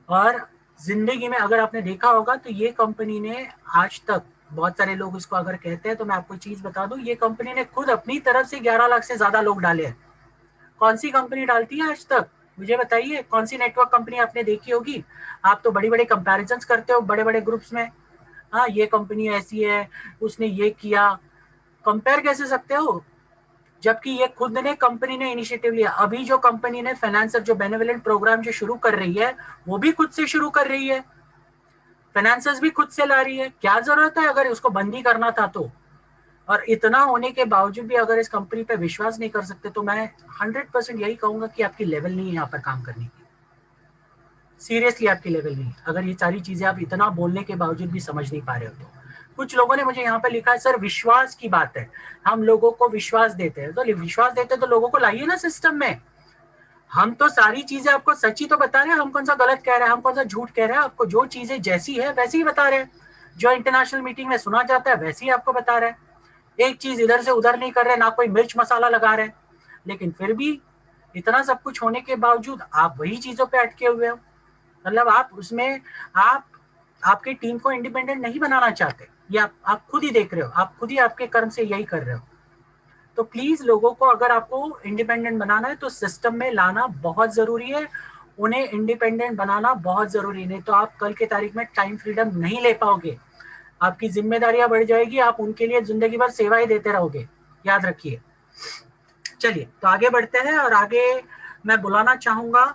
और जिंदगी में अगर आपने देखा होगा तो ये कंपनी ने आज तक, बहुत सारे लोग इसको अगर कहते हैं तो मैं आपको चीज बता दूं, ये कंपनी ने खुद अपनी तरफ से 11 लाख से ज्यादा लोग डाले हैं। कौन सी कंपनी डालती है आज तक? मुझे बताइए, कौन सी नेटवर्क कंपनी आपने देखी होगी? आप तो बड़ी बड़ी कंपैरिजंस करते हो बड़े बड़े ग्रुप्स में, हाँ ये कंपनी ऐसी है, उसने ये किया। कंपेयर कैसे सकते हो जबकि ये खुद ने कंपनी ने इनिशिएटिव लिया। अभी जो कंपनी ने फाइनेंसर जो बेनेवोलेंट प्रोग्राम जो शुरू कर रही है वो भी खुद से शुरू कर रही है, फाइनेंसर्स भी खुद से ला रही है। क्या जरूरत है अगर उसको बंद ही करना था तो? और इतना होने के बावजूद भी अगर इस कंपनी पे विश्वास नहीं कर सकते तो मैं 100% यही कहूंगा कि आपकी लेवल नहीं है यहाँ पर काम करने की। सीरियसली आपकी लेवल नहीं है, अगर ये सारी चीजें आप इतना बोलने के बावजूद भी समझ नहीं पा रहे हो तो। कुछ लोगों ने मुझे यहाँ पे लिखा है, सर विश्वास की बात है, हम लोगों को विश्वास देते हैं। तो विश्वास देते हैं तो लोगों को लाइए ना सिस्टम में। हम तो सारी चीजें आपको सच्ची तो बता रहे हैं, हम कौन सा गलत कह रहे हैं, हम कौन सा झूठ कह रहे हैं। आपको जो चीजें जैसी है वैसी ही बता रहे हैं, जो इंटरनेशनल मीटिंग में सुना जाता है वैसे ही आपको बता रहे हैं। एक चीज इधर से उधर नहीं कर रहे, ना कोई मिर्च मसाला लगा रहे हैं। लेकिन फिर भी इतना सब कुछ होने के बावजूद आप वही चीजों पे अटके हुए हो। मतलब आप उसमें आप आपकी टीम को इंडिपेंडेंट नहीं बनाना चाहते, ये आप खुद ही देख रहे हो, आप खुद ही आपके कर्म से यही कर रहे हो। तो प्लीज लोगों को अगर आपको इंडिपेंडेंट बनाना है तो सिस्टम में लाना बहुत जरूरी है, उन्हें इंडिपेंडेंट बनाना बहुत जरूरी है। नहीं तो आप कल के तारीख में टाइम फ्रीडम नहीं ले पाओगे, आपकी जिम्मेदारियां बढ़ जाएगी, आप उनके लिए जिंदगी भर सेवाएं देते रहोगे, याद रखिए। चलिए तो आगे बढ़ते हैं और आगे मैं बुलाना चाहूंगा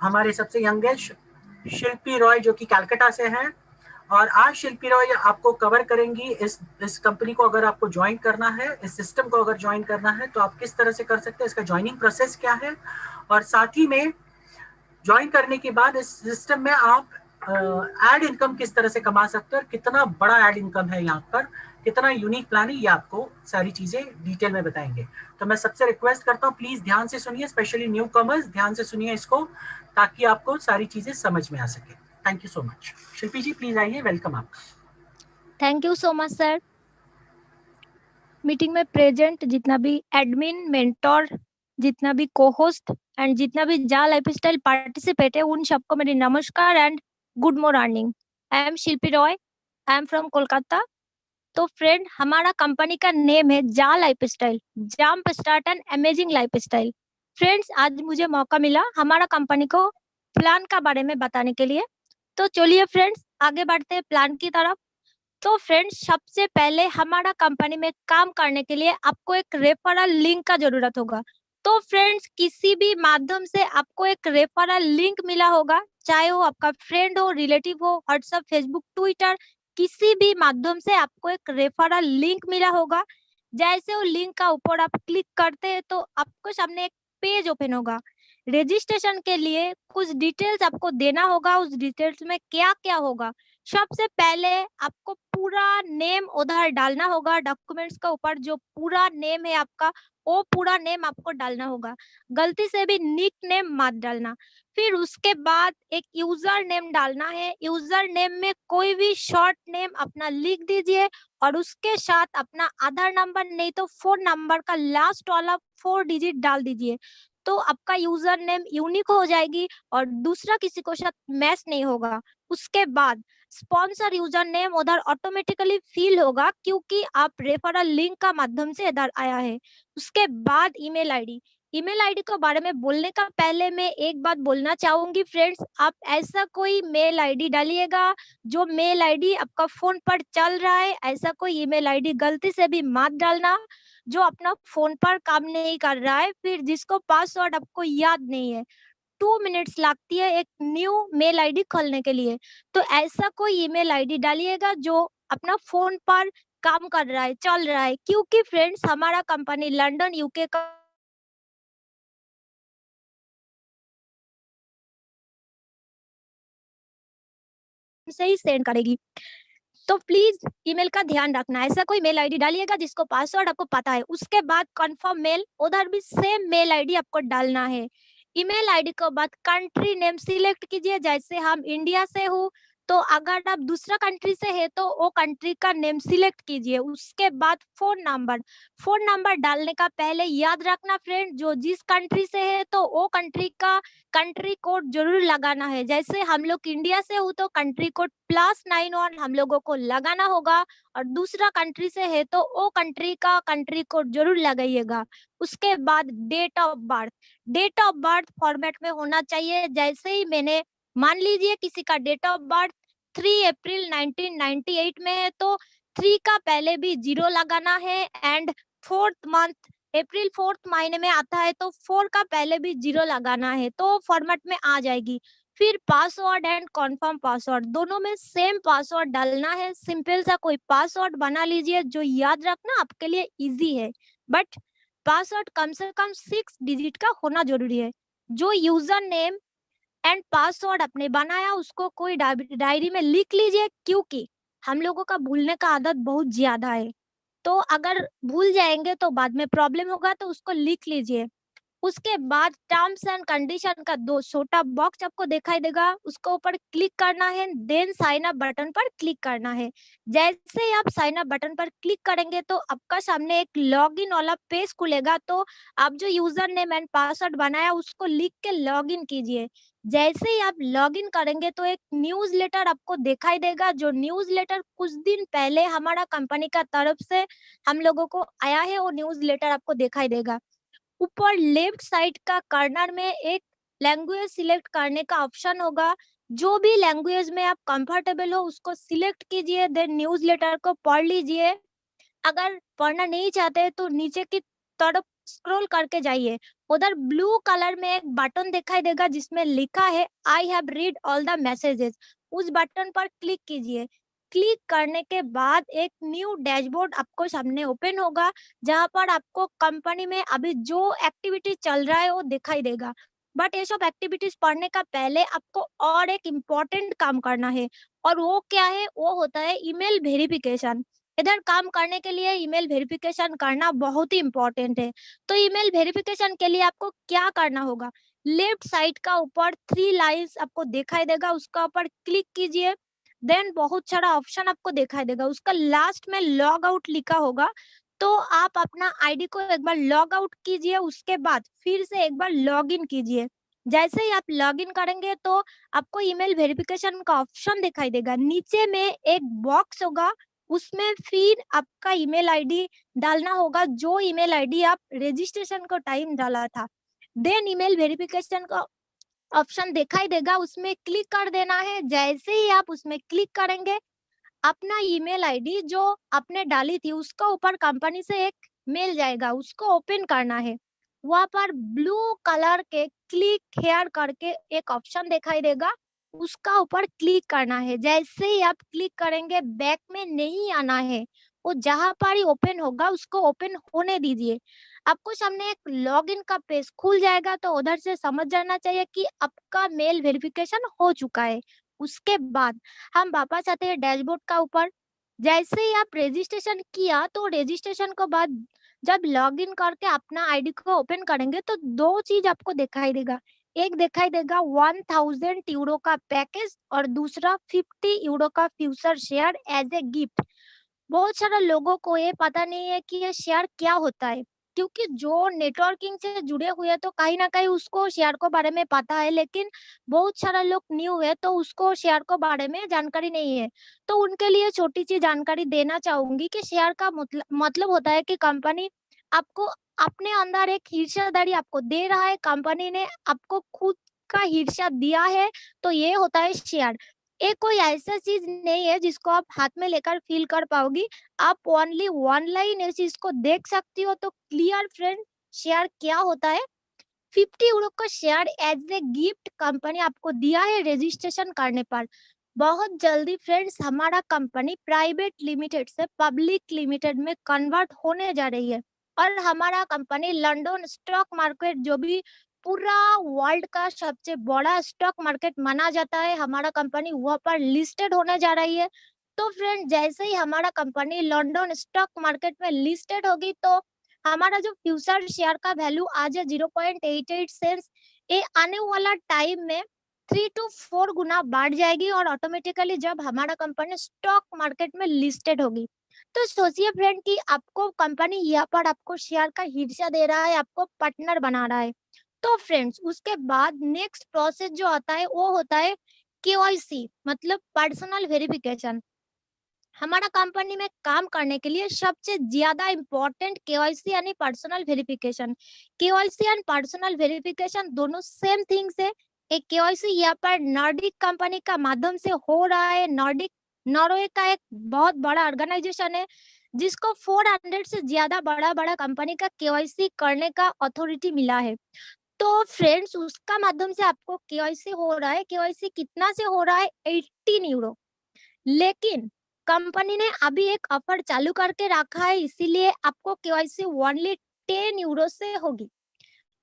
हमारे सबसे यंगेस्ट शिल्पी रॉय जो कि कलकत्ता से हैं। और आज शिल्पी रॉय आपको कवर करेंगी इस कंपनी को अगर आपको ज्वाइन करना है, इस सिस्टम को अगर ज्वाइन करना है तो आप किस तरह से कर सकते हैं, इसका ज्वाइनिंग प्रोसेस क्या है, और साथ ही में ज्वाइन करने के बाद इस सिस्टम में आप एड इनकम किस तरह से कमा सकते हैं और कितना बड़ा एड इनकम है यहाँ पर, कितना यूनिक प्लान है, ये आपको सारी चीजें डिटेल में बताएंगे। तो मैं सबसे रिक्वेस्ट करता हूँ प्लीज ध्यान से सुनिए, स्पेशली न्यू कमर्स ध्यान से सुनिए इसको, ताकि आपको सारी चीजें समझ में आ सके। Thank you so much. Shilpi ji please आइए, वेलकम आपका। Thank you so much sir. Meeting में प्रेजेंट जितना भी एडमिन, मेंटोर, जितना भी को-होस्ट एंड जितना भी जा लाइफस्टाइल पार्टिसिपेट है, उन सबको मेरी नमस्कार and good morning. I am Shilpi Roy, I am from Kolkata. तो फ्रेंड, हमारा कंपनी का नेम है जा lifestyle, jump start and amazing lifestyle. Friends, आज मुझे मौका मिला हमारा कंपनी को प्लान का बारे में बताने के लिए। तो चलिए फ्रेंड्स, आगे बढ़ते हैं प्लान की तरफ। तो फ्रेंड्स, सबसे पहले हमारा कंपनी में काम करने के लिए आपको एक रेफरल लिंक का जरूरत होगा। तो फ्रेंड्स, किसी भी माध्यम से आपको एक रेफरल लिंक मिला होगा, चाहे वो आपका फ्रेंड हो, रिलेटिव हो, व्हाट्सएप, फेसबुक, ट्विटर, किसी भी माध्यम से आपको एक रेफरल लिंक मिला होगा। जैसे वो लिंक का ऊपर आप क्लिक करते हैं तो आपको सामने एक पेज ओपन होगा। रजिस्ट्रेशन के लिए कुछ डिटेल्स आपको देना होगा। उस डिटेल्स में क्या क्या होगा, सबसे पहले आपको पूरा नेम उधर डालना होगा, डॉक्यूमेंट्स का ऊपर जो पूरा नेम है आपका, वो पूरा नेम आपको डालना होगा। गलती से भी निक नेम मत डालना। फिर उसके बाद एक यूजर नेम डालना है। यूजर नेम में कोई भी शॉर्ट नेम अपना लिख दीजिए और उसके साथ अपना आधार नंबर नहीं तो फोन नंबर का लास्ट वाला 4 डिजिट डाल दीजिए। तो आपका यूजर नेम यूनिक हो जाएगी और दूसरा किसी को साथ मैच नहीं होगा। उसके बाद स्पॉन्सर यूजर नेम उधर ऑटोमेटिकली फिल होगा क्योंकि आप रेफरल लिंक का माध्यम से इधर आया है। उसके बाद ईमेल आईडी। ईमेल आईडी के बारे में बोलने का पहले मैं एक बात बोलना चाहूंगी फ्रेंड्स, आप ऐसा कोई मेल आईडी डालिएगा जो मेल आईडी आपका फोन पर चल रहा है। ऐसा कोई ईमेल आईडी गलती से भी मत डालना जो अपना फोन पर काम नहीं कर रहा है, फिर जिसको पासवर्ड आपको याद नहीं है। 2 मिनट्स लगती है एक न्यू मेल आईडी खोलने के लिए। तो ऐसा कोई ईमेल आईडी डालिएगा जो अपना फोन पर काम कर रहा है, चल रहा है, क्योंकि फ्रेंड्स हमारा कंपनी लंदन यूके का से ही सेंड करेगी। तो प्लीज ईमेल का ध्यान रखना। ऐसा कोई मेल आईडी डालिएगा जिसको पासवर्ड आपको पता है। उसके बाद कंफर्म मेल, उधर भी सेम मेल आईडी आपको डालना है। ईमेल आईडी के बाद कंट्री नेम सिलेक्ट कीजिए। जैसे हम इंडिया से हूँ तो अगर आप दूसरा कंट्री से है तो वो कंट्री का नेम सिलेक्ट कीजिए। उसके बाद फोन नंबर। फोन नंबर डालने का पहले याद रखना फ्रेंड, जो जिस कंट्री से है तो वो कंट्री का कंट्री कोड जरूर लगाना है। जैसे हम लोग इंडिया से हो तो कंट्री कोड +91 हम लोगों को लगाना होगा और दूसरा कंट्री से है तो वो कंट्री का कंट्री कोड जरूर लगाइएगा। उसके बाद date of birth. Date of birth format में होना चाहिए। जैसे ही मैंने मान लीजिए किसी का डेट ऑफ बर्थ 3 अप्रैल 1998 में है तो 3 का पहले भी 0 लगाना है and 4th month April 4th महीने में आता है तो 4 का पहले भी 0 लगाना है, तो फॉर्मेट में आ जाएगी। फिर पासवर्ड एंड कंफर्म पासवर्ड, दोनों में सेम पासवर्ड डालना है। सिंपल सा कोई पासवर्ड बना लीजिए जो याद रखना आपके लिए इजी है, बट पासवर्ड कम से कम 6 डिजिट का होना जरूरी है। जो यूजर नेम एंड पासवर्ड आपने बनाया उसको कोई डायरी में लिख लीजिए, क्योंकि हम लोगों का भूलने का आदत बहुत ज्यादा है। तो अगर भूल जाएंगे तो बाद में प्रॉब्लम होगा, तो उसको लिख लीजिए। उसके बाद टर्म्स एंड कंडीशन का 2 छोटा बॉक्स आपको दिखाई देगा, उसको ऊपर क्लिक करना है, देन साइन अप बटन पर क्लिक करना है। जैसे ही आप साइन अप बटन पर क्लिक करेंगे तो आपका सामने एक लॉगिन वाला पेज खुलेगा। तो आप जो यूजर नेम एंड पासवर्ड बनाया उसको लिख के लॉगिन कीजिए। जैसे ही आप लॉगिन करेंगे तो एक न्यूज़लेटर आपको दिखाई देगा, जो न्यूज़लेटर कुछ दिन पहले हमारा कंपनी का तरफ से हम लोगों को आया है, वो न्यूज़लेटर आपको दिखाई देगा। ऊपर लेफ्ट साइड का कॉर्नर में एक लैंग्वेज सिलेक्ट करने का ऑप्शन होगा। जो भी लैंग्वेज में आप कंफर्टेबल हो उसको सिलेक्ट कीजिए, देन न्यूज़लेटर को पढ़ लीजिए। अगर पढ़ना नहीं चाहते तो नीचे की तरफ स्क्रॉल करके जाइए। उधर ब्लू कलर में एक बटन दिखाई देगा जिसमें लिखा है I have read all the messages. उस बटन पर क्लिक कीजिए। क्लिक करने के बाद एक न्यू डैशबोर्ड आपको सामने ओपन होगा, जहां पर आपको कंपनी में अभी जो एक्टिविटी चल रहा है वो दिखाई देगा। बट ये सब एक्टिविटीज पढ़ने का पहले आपको और एक इम्पोर्टेंट काम करना है, और वो क्या है? वो होता है ईमेल वेरिफिकेशन। इधर काम करने के लिए ईमेल वेरिफिकेशन करना बहुत ही इम्पोर्टेंट है। तो ईमेल वेरिफिकेशन के लिए आपको क्या करना होगा? लेफ्ट साइड का ऊपर 3 लाइंस आपको दिखाई देगा, उसका ऊपर क्लिक कीजिए। देन बहुत सारा ऑप्शन आपको दिखाई देगा, उसका लास्ट में लॉग आउट लिखा होगा। तो आप अपना आईडी को एक बार लॉग आउट कीजिए, उसके बाद फिर से एक बार लॉग इन कीजिए। जैसे ही आप लॉग इन करेंगे तो आपको ईमेल वेरिफिकेशन का ऑप्शन दिखाई देगा। नीचे में एक बॉक्स होगा, उसमें फिर आपका ईमेल आईडी डालना होगा, जो ईमेल आईडी आप रजिस्ट्रेशन को टाइम डाला था। देन ईमेल वेरिफिकेशन का ऑप्शन दिखाई देगा, उसमें क्लिक कर देना है। जैसे ही आप उसमें क्लिक करेंगे, अपना ईमेल आईडी जो आपने डाली थी उसका ऊपर कंपनी से एक मेल जाएगा, उसको ओपन करना है। वहां पर ब्लू कलर के क्लिक हेयर करके एक ऑप्शन दिखाई देगा, उसका ऊपर क्लिक करना है। जैसे ही आप क्लिक करेंगे, बैक में नहीं आना है, वो जहां पर ही ओपन होगा उसको ओपन होने दीजिए। आपको सामने एक लॉगिन का पेज खुल जाएगा, तो उधर से समझ जाना चाहिए कि आपका मेल वेरिफिकेशन हो चुका है। उसके बाद हम वापस आते हैं डैशबोर्ड का ऊपर। जैसे ही आप रजिस्ट्रेशन किया तो रजिस्ट्रेशन के बाद जब लॉगिन करके अपना आईडी को ओपन करेंगे तो दो चीज आपको दिखाई देगा। एक दिखाई देगा 1000 यूरो का पैकेज और दूसरा 50 यूरो का future share as a gift. बहुत सारे लोगों को ये पता नहीं है कि ये शेयर क्या होता है, क्योंकि जो नेटवर्किंग से जुड़े हुए हैं तो कहीं ना कहीं उसको शेयर को बारे में पता है, लेकिन बहुत सारा लोग न्यू है तो उसको शेयर को बारे में जानकारी नहीं है। तो उनके लिए छोटी सी जानकारी देना चाहूंगी कि शेयर का मतलब होता है कि कंपनी आपको अपने अंदर एक हिस्सेदारी आपको दे रहा है, कंपनी ने आपको खुद का हिस्सा दिया है, तो ये होता है शेयर। ये कोई ऐसा चीज नहीं है जिसको आप हाथ में लेकर फील कर पाओगी। आप ओनली ऑनलाइन इस चीज को देख सकती हो। तो क्लियर फ्रेंड, शेयर क्या होता है? 50 यूरो का share as a gift company आपको दिया है रजिस्ट्रेशन करने पर। बहुत जल्दी फ्रेंड्स हमारा कंपनी प्राइवेट लिमिटेड से पब्लिक लिमिटेड में कन्वर्ट होने जा रही है, और हमारा कंपनी लंदन स्टॉक मार्केट, जो भी पूरा वर्ल्ड का सबसे बड़ा स्टॉक मार्केट माना जाता है, हमारा कंपनी वहाँ पर लिस्टेड होने जा रही है। तो फ्रेंड जैसे ही हमारा कंपनी लंदन स्टॉक मार्केट में लिस्टेड होगी तो हमारा जो फ्यूचर शेयर का वैल्यू आज है 0.88 सेंट्स, ये आने वाला टाइम में 3 to 4 गुना बढ़ जाएगी, और ऑटोमेटिकली जब हमारा कंपनी स्टॉक मार्केट में लिस्टेड होगी। तो सोचिए फ्रेंड कि आपको कंपनी यहाँ पर आपको शेयर का हिस्सा दे रहा है, आपको पार्टनर बना रहा है। तो फ्रेंड्स उसके बाद नेक्स्ट प्रोसेस जो आता है वो होता है केवाईसी, मतलब पर्सनल वेरिफिकेशन। हमारा कंपनी में काम करने के लिए सबसे ज्यादा इम्पोर्टेंट केवाईसी यानी personal verification. KYC and personal verification दोनों सेम थिंग्स है। एक केवाईसी यहाँ पर नॉर्डिक कंपनी का माध्यम से हो रहा है। नॉर्डिक नॉर्वे का एक बहुत बड़ा ऑर्गेनाइजेशन है जिसको 400 से ज्यादा बड़ा बड़ा कंपनी का केवाईसी करने का अथॉरिटी मिला है। तो फ्रेंड्स उसका माध्यम से आपको केवाईसी हो रहा है। केवाईसी कितना से हो रहा है? 18 यूरो। लेकिन कंपनी ने अभी एक ऑफर चालू करके रखा है, इसीलिए आपको केवाईसी ओनली 10 यूरो से होगी,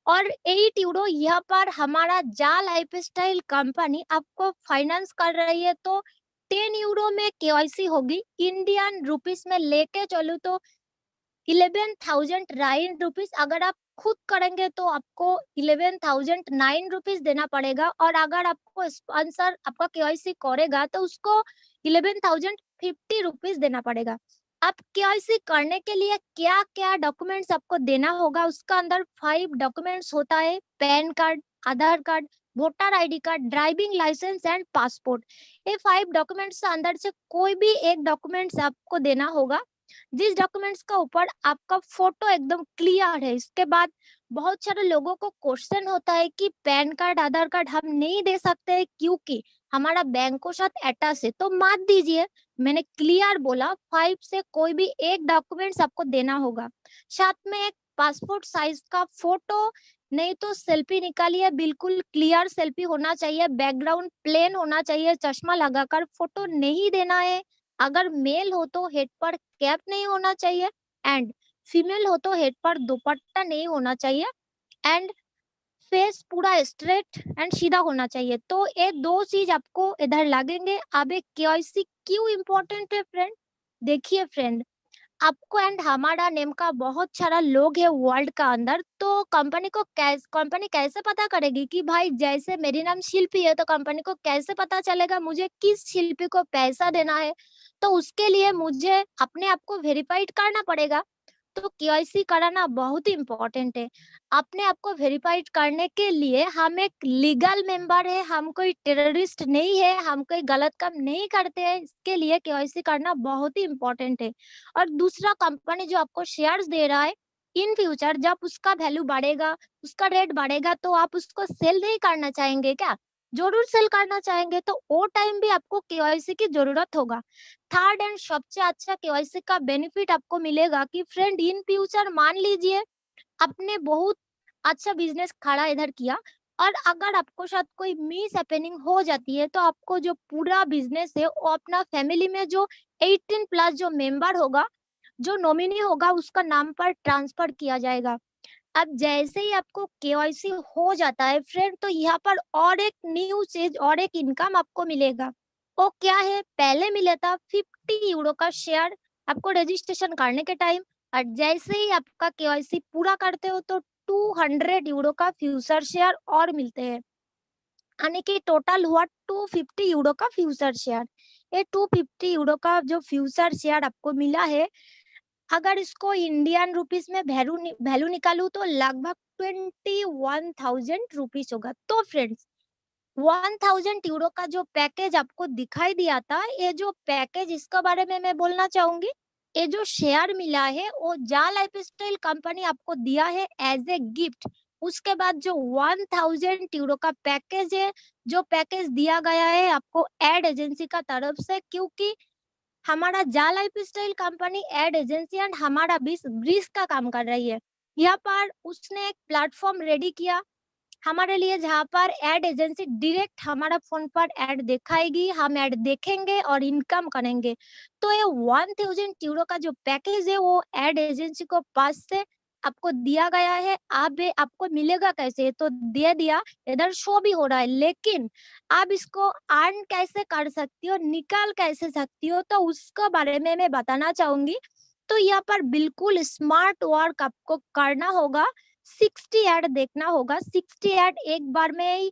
और 8 यूरो यहाँ पर हमारा जा लाइफस्टाइल कंपनी आपको फाइनेंस कर रही है। तो 10 यूरो में केवाईसी होगी। इंडियन रुपीस में लेके चलूँ तो 11,009 रुपीज। अगर आप खुद करेंगे तो आपको 11,009 रुपीज देना पड़ेगा, और अगर आपको स्पॉन्सर आपका केवाईसी करेगा तो उसको 11,050 रुपीज देना पड़ेगा। आप केवाईसी करने के लिए क्या क्या डॉक्यूमेंट्स आपको देना होगा? उसका अंदर 5 डॉक्यूमेंट्स होता है: PAN card, Aadhaar card, voter ID card, driving license and passport. ये 5 डॉक्यूमेंट्स के अंदर से कोई भी एक डॉक्यूमेंट्स आपको देना होगा, जिस डॉक्यूमेंट्स का ऊपर आपका फोटो एकदम क्लियर है। इसके बाद बहुत सारे लोगों को क्वेश्चन होता है कि पैन कार्ड, आधार कार्ड हम नहीं दे सकते क्योंकि हमारा बैंक को साथ अटैच है। तो मत दीजिए, मैंने क्लियर बोला 5 से कोई भी एक डॉक्यूमेंट्स आपको देना होगा। साथ में एक पासपोर्ट साइज का फोटो, नहीं तो सेल्फी निकालिए, बिल्कुल क्लियर सेल्फी होना चाहिए, बैकग्राउंड प्लेन होना चाहिए, चश्मा लगाकर फोटो नहीं देना है। अगर मेल हो तो हेड पर कैप नहीं होना चाहिए, एंड फीमेल हो तो हेड पर दुपट्टा नहीं होना चाहिए, एंड फेस पूरा स्ट्रेट एंड सीधा होना चाहिए। तो ये दो चीज आपको इधर लगेंगे। अब ये केवाईसी क्यों इम्पोर्टेंट है फ्रेंड? देखिए फ्रेंड, आपको एंड हमारा नेम का बहुत सारा लोग है वर्ल्ड का अंदर, तो कंपनी कैसे पता करेगी कि भाई जैसे मेरी नाम शिल्पी है तो कंपनी को कैसे पता चलेगा मुझे किस शिल्पी को पैसा देना है? तो उसके लिए मुझे अपने आप को वेरीफाइड करना पड़ेगा। तो केवाईसी कराना बहुत इम्पोर्टेंट है। अपने आप को वेरीफाइड करने के लिए हम एक लीगल मेंबर है, हम कोई टेररिस्ट नहीं है, हम कोई गलत काम नहीं करते हैं। इसके लिए केवाईसी करना बहुत ही इम्पोर्टेंट है। और दूसरा, कंपनी जो आपको शेयर्स दे रहा है, इन फ्यूचर जब उसका वैल्यू बढ़ेगा, उसका रेट बढ़ेगा, तो आप उसको सेल नहीं करना चाहेंगे क्या? जरूर सेल करना चाहेंगे। तो वो टाइम भी आपको केवाईसी की जरूरत होगा। थर्ड एंड सबसे अच्छा केवाईसी का बेनिफिट आपको मिलेगा कि फ्रेंड इन फ्यूचर मान लीजिए आपने बहुत अच्छा बिजनेस खड़ा इधर किया, और अगर आपको साथ कोई मिस हैपनिंग हो जाती है तो आपको जो पूरा बिजनेस है वो अपना फैमिली में जो 18 प्लस जो मेंबर होगा, जो नॉमिनी होगा, उसका नाम पर ट्रांसफर किया जाएगा। अब जैसे ही आपको केवाईसी हो जाता है फ्रेंड, तो यहाँ पर और एक न्यू चीज और एक इनकम आपको मिलेगा। वो क्या है, पहले मिला था 50 यूरो का शेयर आपको रजिस्ट्रेशन करने के टाइम, और जैसे ही आपका केवाईसी पूरा करते हो तो 200 यूरो का फ्यूचर शेयर और मिलते हैं, यानी कि टोटल हुआ 250 यूरो का फ्यूचर शेयर। ये 250 यूरो का जो फ्यूचर शेयर आपको मिला है, अगर इसको इंडियन रुपीस में वैल्यू निकालू तो लगभग 21,000 रुपीस होगा। तो फ्रेंड्स, 1000 यूरो का जो पैकेज आपको दिखाई दिया था, ये जो पैकेज, इसके बारे में मैं बोलना चाहूंगी। ये जो शेयर मिला है वो जा लाइफस्टाइल कंपनी आपको दिया है एज ए गिफ्ट। उसके बाद जो 1000 यूरो का पैकेज है, जो पैकेज दिया गया है आपको एड एजेंसी का तरफ से, क्योंकि हमारा जा lifestyle company ad agency and हमारा ब्रिज का काम कर रही है। यहाँ पर उसने एक प्लेटफॉर्म रेडी किया हमारे लिए, जहाँ पर एड एजेंसी डायरेक्ट हमारा फोन पर एड दिखाएगी, हम एड देखेंगे और इनकम करेंगे। तो ये 1000 यूरो का जो पैकेज है वो एड एजेंसी को पास से आपको दिया गया है। आपको मिलेगा कैसे, तो दे दिया, इधर शो भी हो रहा है, लेकिन आप इसको अर्न कैसे कर सकती हो, निकाल कैसे सकती हो, तो उसके बारे में मैं बताना चाहूंगी। तो यहाँ पर बिल्कुल स्मार्ट वर्क आपको करना होगा। 60 ऐड देखना होगा, 60 ऐड एक बार में ही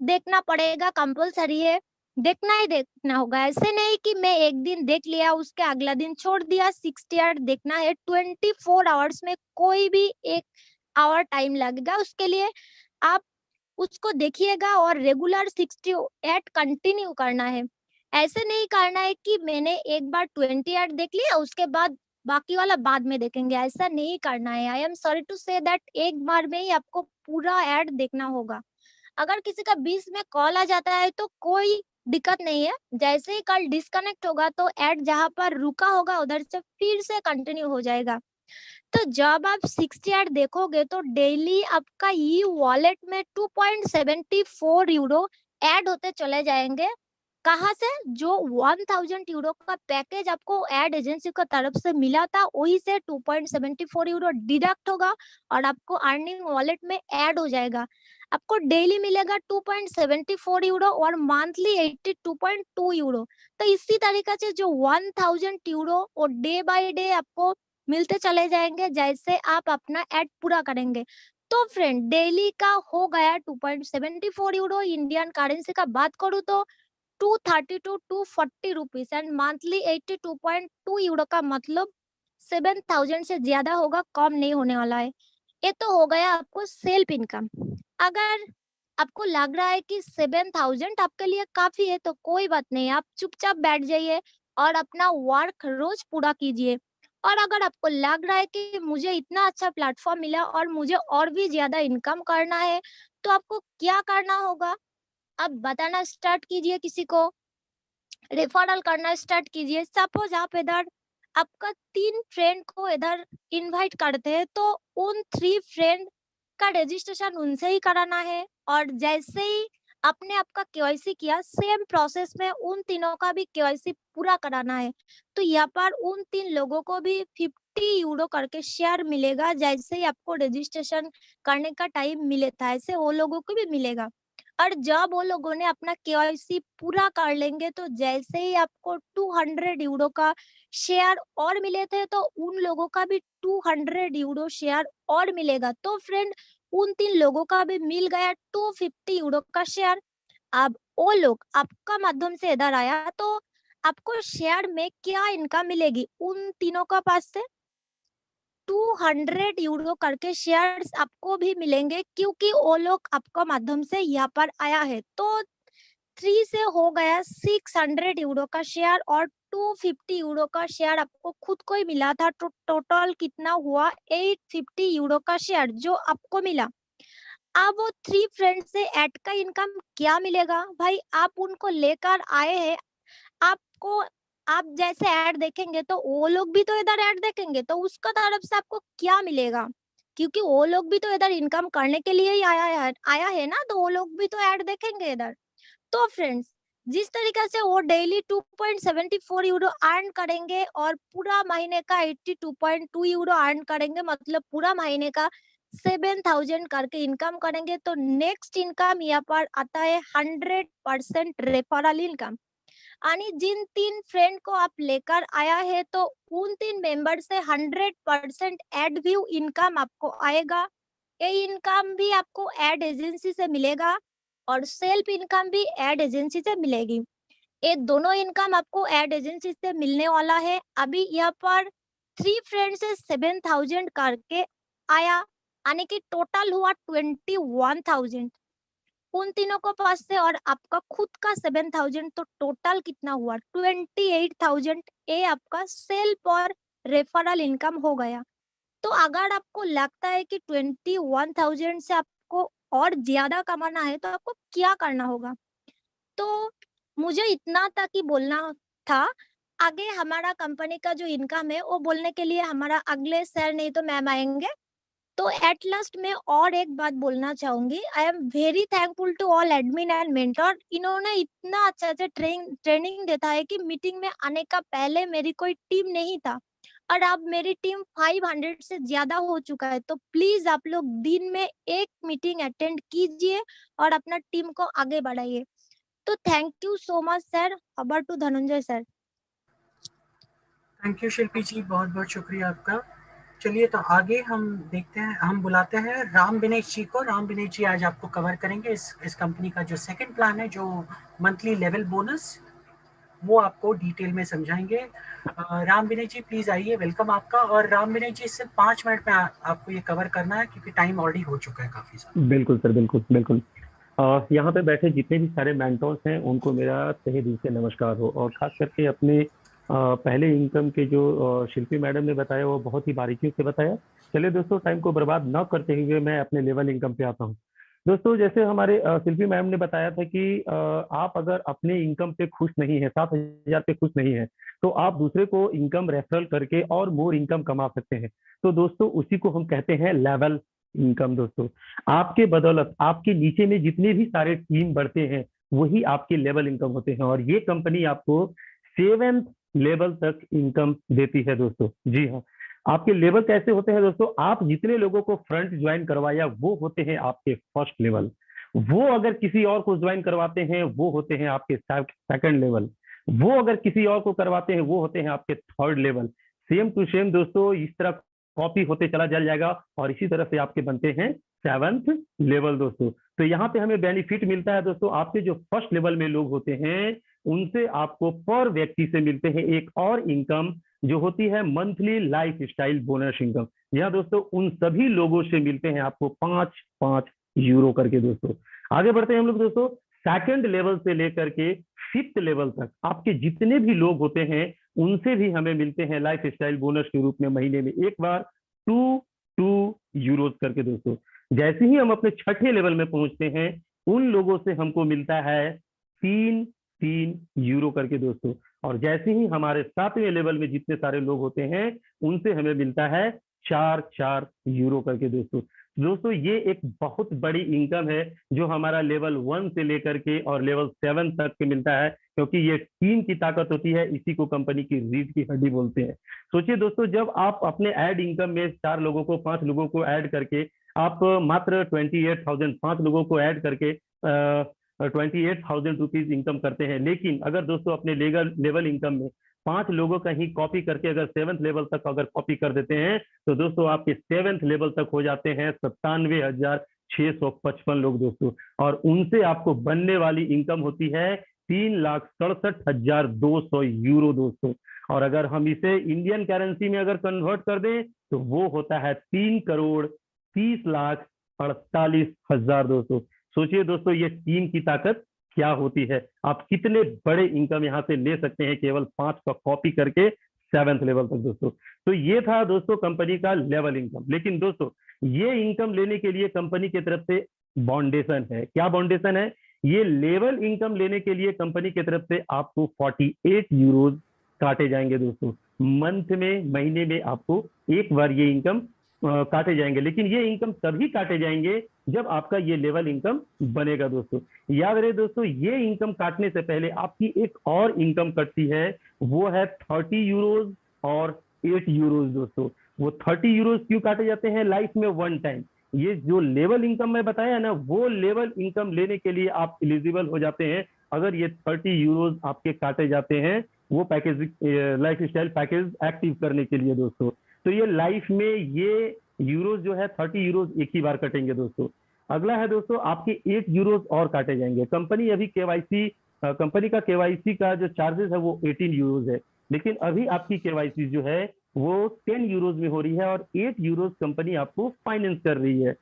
देखना पड़ेगा, कंपलसरी है, देखना ही देखना होगा। ऐसे नहीं कि मैं एक दिन देख लिया उसके अगला दिन छोड़ दिया। 60 ऐड देखना है, 24 आवर्स में कोई भी एक आवर टाइम लगेगा उसके लिए। आप उसको देखिएगा और रेगुलर 60 ऐड कंटिन्यू करना है। ऐसे नहीं करना है कि मैंने एक बार 20 ऐड देख लिया उसके बाद बाकी वाला बाद में देखेंगे, ऐसा नहीं करना है। I am sorry to say that एक बार में ही आपको पूरा ऐड देखना होगा। अगर किसी का बीच में कॉल आ जाता है तो कोई दिक्कत नहीं है, जैसे ही कॉल डिस्कनेक्ट होगा तो ऐड जहाँ पर रुका होगा उधर से फिर से कंटिन्यू हो जाएगा। तो जब आप 60 ऐड देखोगे तो डेली आपका ई वॉलेट में 2.74 यूरो ऐड होते चले जाएंगे। कहाँ से, जो 1000 यूरो का पैकेज आपको एड एजेंसी की तरफ से मिला था वही से 2.74 यूरो डिडक्ट होगा और आपको अर्निंग वॉलेट में ऐड हो जाएगा। आपको डेली मिलेगा 2.74 यूरो और मंथली 82.2 यूरो। तो इसी तरीके से जो 1000 यूरो वो डे बाय डे आपको मिलते चले जाएंगे जैसे आप अपना ऐड पूरा करेंगे। तो फ्रेंड, डेली का हो गया 2.74 यूरो। इंडियन करेंसी का बात करूँ तो 230 to 240 rupees and monthly 82.2 euro का मतलब 7000 से ज्यादा होगा, कम नहीं होने वाला है। ये तो हो गया आपको सेल्फ इनकम। अगर आपको लग रहा है कि 7000 आपके लिए काफी है तो कोई बात नहीं, आप चुपचाप बैठ जाइए और अपना वर्क रोज पूरा कीजिए। और अगर आपको लग रहा है कि मुझे इतना अच्छा प्लेटफॉर्म मिला और मुझे और भी ज्यादा इनकम करना है, तो आपको क्या करना होगा, आप बताना स्टार्ट कीजिए, किसी को रेफरल करना स्टार्ट कीजिए। सपोज आप इधर आपका 3 फ्रेंड को इधर इनवाइट करते हैं तो उन 3 फ्रेंड का रजिस्ट्रेशन उनसे ही कराना है, और जैसे ही आपने आपका केवाईसी किया सेम प्रोसेस में उन तीनों का भी केवाईसी पूरा कराना है। तो यहाँ पर उन 3 लोगों को भी 50 यूरो करके शेयर मिलेगा, जैसे ही आपको रजिस्ट्रेशन करने का टाइम मिले था ऐसे वो लोगों को भी मिलेगा। और जब वो लोगों ने अपना केवाईसी पूरा कर लेंगे तो जैसे ही आपको 200 यूरो का शेयर और मिले थे तो उन लोगों का भी 200 यूरो शेयर और मिलेगा। तो फ्रेंड, उन 3 लोगों का भी मिल गया 250 यूरो का शेयर। अब वो लोग आपका माध्यम से इधर आया तो आपको शेयर में क्या इनकम मिलेगी, उन तीनों का पास से 200 यूरो करके शेयर्स आपको भी मिलेंगे, क्योंकि वो लोग आपका माध्यम से यहाँ पर आया है। तो 3 से हो गया 600 यूरो का शेयर और 250 यूरो का शेयर आपको खुद को ही मिला था। तो टोटल कितना हुआ, 850 यूरो का शेयर जो आपको मिला। अब वो 3 फ्रेंड से ऐड का इनकम क्या मिलेगा भाई, आप उनको लेकर आए हैं, आपको आप जैसे ऐड देखेंगे तो वो लोग भी तो इधर ऐड देखेंगे, तो उसका तरफ से आपको क्या मिलेगा, क्योंकि वो लोग भी तो इधर इनकम करने के लिए ही आया है ना, तो वो लोग भी तो ऐड देखेंगे इधर। तो फ्रेंड्स, जिस तरीके से वो डेली 2.74 यूरो अर्न करेंगे और पूरा महीने का 82.2 यूरो अर्न करेंगे, मतलब पूरा महीने का 7,000 करके इनकम करेंगे तो नेक्स्ट इनकम यहाँ पर आता है 100% रेफरल इनकम। आणि जिन 3 फ्रेंड को आप लेकर आया है तो उन 3 मेंबर से 100% एड व्यू इनकम आपको आएगा। ये इनकम भी आपको एड एजेंसी से मिलेगा और सेल्फ इनकम भी एड एजेंसी से मिलेगी। ये दोनों इनकम आपको एड एजेंसी से मिलने वाला है। अभी यहाँ पर 3 फ्रेंड से 7,000 करके आया, यानी कि टोटल हुआ 21,000 उन तीनों को पास से, और आपका खुद का 7,000, तो टोटल कितना हुआ 28,000। ये आपका सेल्फ और रेफरल इनकम हो गया। तो अगर आपको लगता है कि 21,000 से आपको और ज्यादा कमाना है तो आपको क्या करना होगा, तो मुझे इतना तक ही बोलना था। आगे हमारा कंपनी का जो इनकम है वो बोलने के लिए हमारा अगले सर नहीं तो मैम आएंगे। तो एट लास्ट मैं और एक बात बोलना चाहूंगी, I am very thankful to all admin and mentor. इन्होंने इतना अच्छा अच्छा ट्रेनिंग देता है कि मीटिंग में आने का पहले मेरी कोई टीम नहीं था और अब मेरी टीम 500 से ज्यादा हो चुका है। तो प्लीज आप लोग दिन में एक मीटिंग अटेंड कीजिए और अपना टीम को आगे बढ़ाइए। तो thank you so much sir. Over to Dhananjay sir. Thank you Shilpi ji, बहुत बहुत शुक्रिया आपका। चलिए तो आगे हम देखते हैं, हम बुलाते हैं राम विनेश जी को। राम विनेश जी आज आपको कवर करेंगे इस कंपनी का जो सेकंड प्लान है, जो मंथली लेवल बोनस, वो आपको डिटेल में समझाएंगे। राम विनेश जी प्लीज आइए, वेलकम आपका। और राम विनेश जी सिर्फ 5 मिनट में आपको ये कवर करना है क्योंकि टाइम ऑलरेडी हो चुका है काफी सारा। बिल्कुल सर, बिल्कुल बिल्कुल। यहाँ पे बैठे जितने भी सारे मेंटोर्स हैं उनको मेरा तहे दिल से नमस्कार हो, और खास करके अपने पहले इनकम के जो शिल्पी मैडम ने बताया वो बहुत ही बारीकियों से बताया। चलिए दोस्तों, टाइम को बर्बाद न करते हुए मैं अपने लेवल इनकम पे आता हूँ। दोस्तों, जैसे हमारे शिल्पी मैम ने बताया था कि आप अगर अपने इनकम पे खुश नहीं है, 7,000 पे खुश नहीं है, तो आप दूसरे को इनकम रेफरल करके और मोर इनकम कमा सकते हैं। तो दोस्तों उसी को हम कहते हैं लेवल इनकम। दोस्तों आपके बदौलत आपके नीचे में जितने भी सारे टीम बढ़ते हैं वही आपके लेवल इनकम होते हैं, और ये कंपनी आपको 7th लेवल तक इनकम देती है। दोस्तों जी हाँ, आपके लेवल कैसे होते हैं दोस्तों? आप जितने लोगों को फ्रंट ज्वाइन करवाया वो होते हैं आपके फर्स्ट लेवल, वो अगर किसी और को ज्वाइन करवाते हैं वो होते हैं आपके सेकंड लेवल, वो अगर किसी और को करवाते हैं वो होते हैं आपके third level. Same to same दोस्तों इस तरह कॉपी होते चला जाएगा और इसी तरह से आपके बनते हैं 7th लेवल। दोस्तों तो यहाँ पे हमें बेनिफिट मिलता है दोस्तों, आपके जो फर्स्ट लेवल में लोग होते हैं उनसे आपको पर व्यक्ति से मिलते हैं एक और इनकम जो होती है monthly life style bonus income. यहाँ दोस्तों उन सभी लोगों से मिलते हैं आपको 5-5 यूरो करके। दोस्तों आगे बढ़ते हैं हम लोग। दोस्तों सेकंड लेवल से लेकर के 5th लेवल तक आपके जितने भी लोग होते हैं उनसे भी हमें मिलते हैं लाइफ स्टाइल बोनस के रूप में महीने में एक बार 2 यूरोज करके। दोस्तों जैसे ही हम अपने छठे लेवल में पहुंचते हैं उन लोगों से हमको मिलता है 3 यूरो करके। दोस्तों और जैसे ही हमारे 7वें लेवल में जितने सारे लोग होते हैं उनसे हमें मिलता है 4 यूरो करके। दोस्तों ये एक बहुत बड़ी इनकम है जो हमारा लेवल 1 से लेकर के और लेवल 7 तक के मिलता है, क्योंकि ये टीम की ताकत होती है, इसी को कंपनी की रीढ़ की हड्डी बोलते हैं। सोचिए दोस्तों, जब आप अपने ऐड इनकम में 4 लोगों को 5 लोगों को ऐड करके आप मात्र 28,000 5 लोगों को ऐड करके 28,000 रुपीज इनकम करते हैं, लेकिन अगर दोस्तों अपने लेवल इनकम में 5 लोगों का ही कॉपी करके अगर 7th लेवल तक अगर कॉपी कर देते हैं तो दोस्तों आपके 7th लेवल तक हो जाते हैं 97,655 लोग। दोस्तों और उनसे आपको बनने वाली इनकम होती है 3,67,200 यूरो। दोस्तों और अगर हम इसे इंडियन करेंसी में अगर कन्वर्ट कर दें तो वो होता है 3,30,48,000। दोस्तों सोचिए दोस्तों ये टीम की ताकत क्या होती है, आप कितने बड़े इनकम यहाँ से ले सकते हैं केवल 5 का कॉपी करके 7th लेवल तक। दोस्तों तो ये था दोस्तों कंपनी का लेवल इनकम। लेकिन दोस्तों ये इनकम लेने के लिए कंपनी की तरफ से बाउंडेशन है। क्या बाउंडेशन है? ये लेवल इनकम लेने के लिए कंपनी की तरफ से आपको 48 यूरोज काटे जाएंगे। दोस्तों मंथ में, महीने में आपको एक बार ये इनकम काटे जाएंगे, लेकिन ये इनकम तभी काटे जाएंगे जब आपका ये लेवल इनकम बनेगा। दोस्तों याद रहे दोस्तों, ये इनकम काटने से पहले आपकी एक और इनकम कटती है, वो है 30 यूरोज और 8 यूरोज। दोस्तों वो 30 यूरोज क्यों काटे जाते हैं? लाइफ में 1 टाइम, ये जो लेवल इनकम मैं बताया ना, वो लेवल इनकम लेने के लिए आप एलिजिबल हो जाते हैं अगर ये 30 यूरोज आपके काटे जाते हैं वो package, life style package active करने के लिए दोस्तों। तो ये लाइफ में ये यूरोज जो है 30 यूरोज एक ही बार कटेंगे दोस्तों। अगला है दोस्तों आपके 8 यूरोज और काटे जाएंगे। कंपनी अभी केवाईसी, कंपनी का केवाईसी का जो चार्जेस है वो 18 यूरोज है, लेकिन अभी आपकी केवाईसी जो है वो 10 यूरोज में हो रही है और 8 यूरोज कंपनी आपको फाइनेंस कर रही है।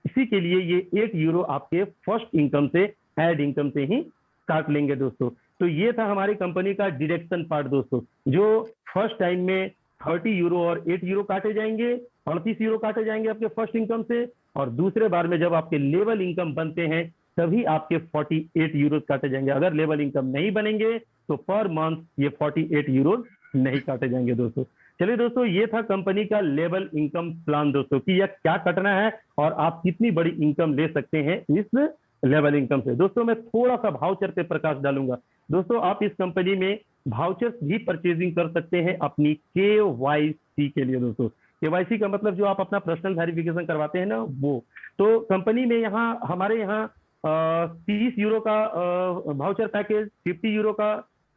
इसी के लिए ये 8 यूरो आपके फर्स्ट इनकम से, एड इनकम से ही काट लेंगे दोस्तों। तो ये था हमारी कंपनी का डिडक्शन पार्ट दोस्तों, जो फर्स्ट टाइम में 30 यूरो और 8 यूरो काटे जाएंगे, 38 यूरो काटे जाएंगे आपके फर्स्ट इनकम से, और दूसरे बार में जब आपके लेवल इनकम बनते हैं तभी आपके 48 यूरो काटे जाएंगे। अगर लेवल इनकम नहीं बनेंगे तो पर मंथ ये 48 यूरो नहीं काटे जाएंगे दोस्तों। चलिए दोस्तों, ये था कंपनी का लेवल इनकम प्लान दोस्तों, कि यह क्या कटना है और आप कितनी बड़ी इनकम ले सकते हैं इस लेवल इनकम से। दोस्तों मैं थोड़ा सा वाउचर पे प्रकाश डालूंगा। दोस्तों आप इस कंपनी में वाउचर्स भी परचेजिंग कर सकते हैं अपनी केवाईसी के लिए दोस्तों। केवाईसी का मतलब जो आप अपना पर्सनल वेरिफिकेशन करवाते हैं ना, वो। तो कंपनी में यहाँ हमारे यहाँ 30 यूरो का वाउचर पैकेज, 50 यूरो का,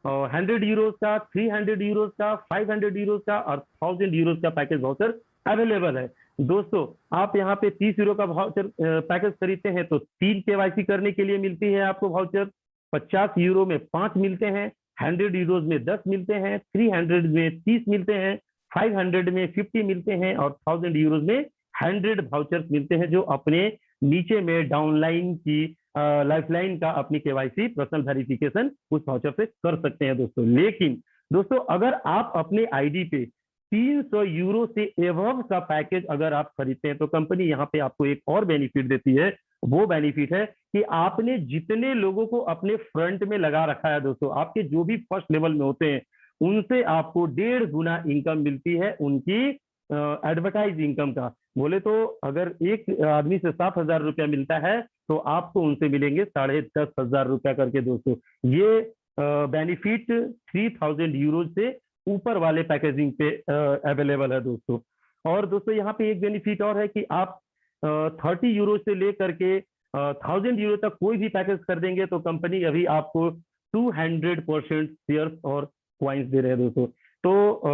100 यूरोज का, 300 यूरोज का, 500 यूरोज का और 1000 यूरोज का पैकेज वाउचर अवेलेबल है दोस्तों। आप यहाँ पे 30 यूरो का वाउचर पैकेज खरीदते हैं तो 3 केवाईसी करने के लिए मिलती है आपको वाउचर। 50 यूरो में 5 मिलते हैं, 100 यूरोज में 10 मिलते हैं, 300 में 30 मिलते हैं, 500 में 50 मिलते हैं और 1000 यूरोज में 100 वाउचर्स मिलते हैं, जो अपने नीचे में डाउनलाइन की लाइफलाइन का अपनी केवाईसी पर्सनल वेरिफिकेशन उस वाउचर से कर सकते हैं दोस्तों। लेकिन दोस्तों अगर आप अपने आईडी पे 300 यूरो से एवव का पैकेज अगर आप खरीदते हैं तो कंपनी यहाँ पे आपको एक और बेनिफिट देती है। वो बेनिफिट है कि आपने जितने लोगों को अपने फ्रंट में लगा रखा है दोस्तों, आपके जो भी फर्स्ट लेवल में होते हैं, उनसे आपको 1.5 गुना इनकम मिलती है उनकी एडवर्टाइज इनकम का। बोले तो अगर एक आदमी से 7,000 रुपया मिलता है तो आपको उनसे मिलेंगे 10,500 रुपया करके दोस्तों। ये बेनिफिट 3000 यूरो से ऊपर वाले पैकेजिंग पे अवेलेबल है दोस्तों। और दोस्तों यहाँ पे एक बेनिफिट और है कि आप 30 यूरो से लेकर के 1000 यूरो तक कोई भी पैकेज कर देंगे तो कंपनी अभी आपको 200% शेयर्स और क्वाइंस दे रहे हैं दोस्तों। तो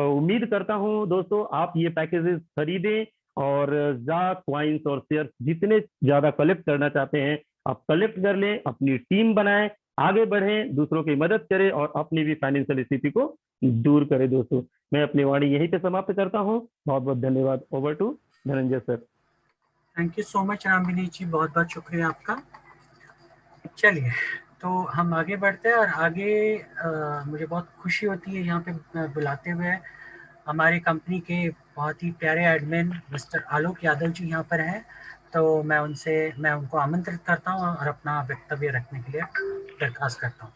उम्मीद करता हूं दोस्तों आप ये पैकेजेस खरीदें और जा क्वाइंस और शेयर्स जितने ज्यादा कलेक्ट करना चाहते हैं आप कलेक्ट कर लें, अपनी टीम बनाएं, आगे बढ़ें, दूसरों की मदद करें और अपनी भी फाइनेंशियल स्थिति को दूर करें दोस्तों। मैं अपनी वाणी यहीं पे समाप्त करता हूं। बहुत बहुत धन्यवाद। Over to Dhananjay sir. Thank you so much Ram Vineet ji, बहुत बहुत शुक्रिया आपका। चलिए तो हम आगे बढ़ते हैं और आगे मुझे बहुत खुशी होती है यहाँ पे बुलाते हुए हमारी कंपनी के बहुत ही प्यारे एडमिन मिस्टर आलोक यादव जी यहाँ पर हैं। तो मैं उनको आमंत्रित करता हूँ और अपना वक्तव्य रखने के लिए दरखास्त करता हूँ।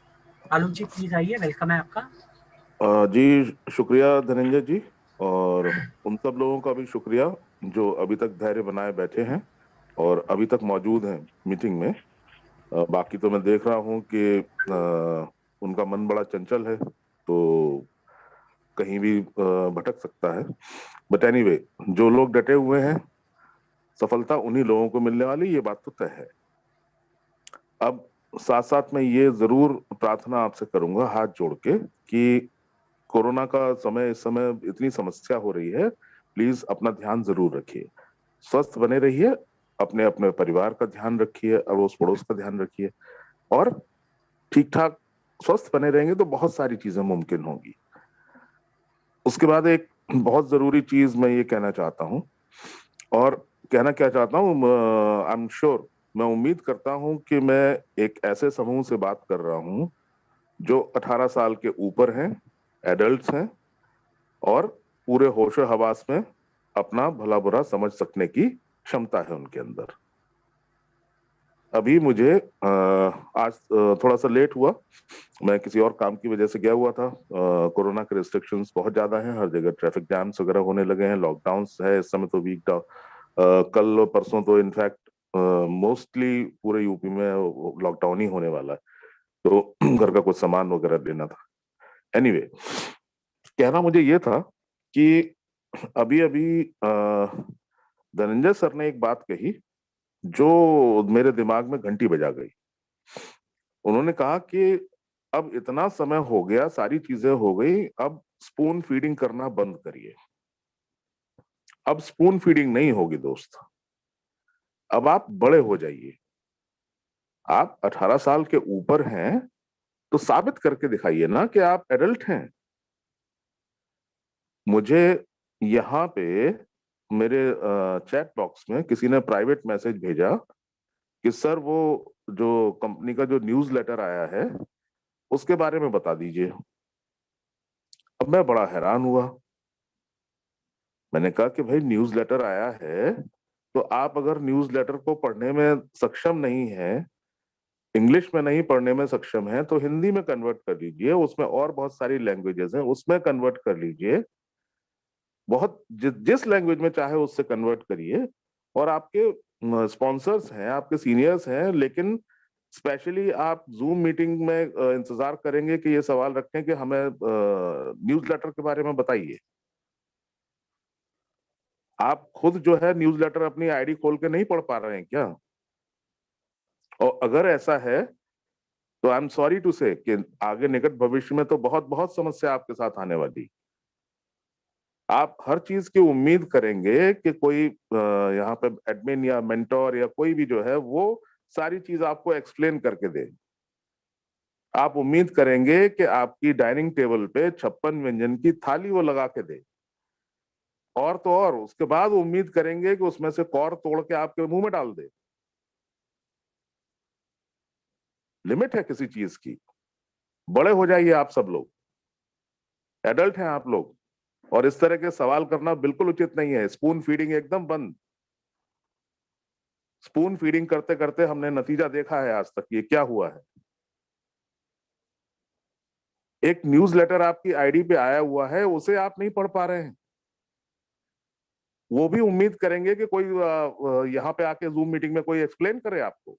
आलोक जी प्लीज आइए, वेलकम है आपका। जी शुक्रिया धनंजय जी, और उन सब लोगों का भी शुक्रिया जो अभी तक धैर्य बनाए बैठे हैं और अभी तक मौजूद हैं मीटिंग में। बाकी तो मैं देख रहा हूं कि उनका मन बड़ा चंचल है तो कहीं भी भटक सकता है। बट एनीवे, जो लोग डटे हुए हैं सफलता उन्हीं लोगों को मिलने वाली, ये बात तो तय है। अब साथ साथ मैं ये जरूर प्रार्थना आपसे करूंगा हाथ जोड़ के कि कोरोना का समय, इस समय इतनी समस्या हो रही है, प्लीज अपना ध्यान जरूर रखिए, स्वस्थ बने रहिए, अपने अपने परिवार का ध्यान रखिए, अड़ोस पड़ोस का ध्यान रखिए, और ठीक ठाक स्वस्थ बने रहेंगे तो बहुत सारी चीजें मुमकिन होंगी। उसके बाद एक बहुत जरूरी चीज मैं ये कहना चाहता हूँ, और कहना क्या चाहता हूँ, आई एम श्योर, मैं उम्मीद करता हूँ कि मैं एक ऐसे समूह से बात कर रहा हूँ जो 18 साल के ऊपर हैं, एडल्ट्स हैं और पूरे होशो हवास में अपना भला बुरा समझ सकने की क्षमता है उनके अंदर। अभी मुझे आज थोड़ा सा लेट हुआ, मैं किसी और काम की वजह से गया हुआ था। कोरोना के रिस्ट्रिक्शंस बहुत ज्यादा हैं, हर जगह ट्रैफिक जैम्स वगैरह होने लगे हैं, लॉकडाउन्स है इस समय। तो वीक कल परसों तो इनफैक्ट मोस्टली पूरे यूपी में लॉकडाउन ही होने वाला है, तो घर का कुछ सामान वगैरह लेना था। एनीवे, कहना मुझे ये था कि अभी धनंजय सर ने एक बात कही जो मेरे दिमाग में घंटी बजा गई। उन्होंने कहा कि अब इतना समय हो गया, सारी चीजें हो गई, अब स्पून फीडिंग करना बंद करिए। अब स्पून फीडिंग नहीं होगी दोस्त, अब आप बड़े हो जाइए। आप 18 साल के ऊपर हैं तो साबित करके दिखाइए ना कि आप एडल्ट हैं। मुझे यहाँ पे मेरे चैट बॉक्स में किसी ने प्राइवेट मैसेज भेजा कि सर वो जो कंपनी का जो न्यूज़ लेटर आया है उसके बारे में बता दीजिए। अब मैं बड़ा हैरान हुआ। मैंने कहा कि भाई न्यूज़ लेटर आया है तो आप अगर न्यूज़ लेटर को पढ़ने में सक्षम नहीं है, इंग्लिश में नहीं पढ़ने में सक्षम है, तो हिंदी में कन्वर्ट कर लीजिए। उसमें और बहुत सारी लैंग्वेजेस हैं, उसमें कन्वर्ट कर लीजिए। बहुत जिस लैंग्वेज में चाहे उससे कन्वर्ट करिए। और आपके स्पॉन्सर्स हैं, आपके सीनियर्स हैं, लेकिन स्पेशली आप जूम मीटिंग में इंतजार करेंगे कि ये सवाल रखें कि हमें न्यूज़ लेटर के बारे में बताइए। आप खुद जो है न्यूज़ लेटर अपनी आईडी खोल के नहीं पढ़ पा रहे हैं क्या? और अगर ऐसा है तो आई एम सॉरी टू से कि आगे निकट भविष्य में तो बहुत बहुत समस्या आपके साथ आने वाली। आप हर चीज की उम्मीद करेंगे कि कोई यहाँ पे एडमिन या मेंटोर या कोई भी जो है वो सारी चीज आपको एक्सप्लेन करके दे। आप उम्मीद करेंगे कि आपकी डाइनिंग टेबल पे 56 व्यंजन की थाली वो लगा के दे। और तो और उसके बाद उम्मीद करेंगे कि उसमें से कौर तोड़ के आपके मुंह में डाल दे। लिमिट है किसी चीज की। बड़े हो जाइए आप सब लोग, एडल्ट हैं आप लोग, और इस तरह के सवाल करना बिल्कुल उचित नहीं है। स्पून फीडिंग एकदम बंद। स्पून फीडिंग करते करते हमने नतीजा देखा है आज तक ये क्या हुआ है। एक न्यूज़ लेटर आपकी आईडी पे आया हुआ है, उसे आप नहीं पढ़ पा रहे हैं। वो भी उम्मीद करेंगे कि कोई यहाँ पे आके जूम मीटिंग में कोई एक्सप्लेन करे आपको।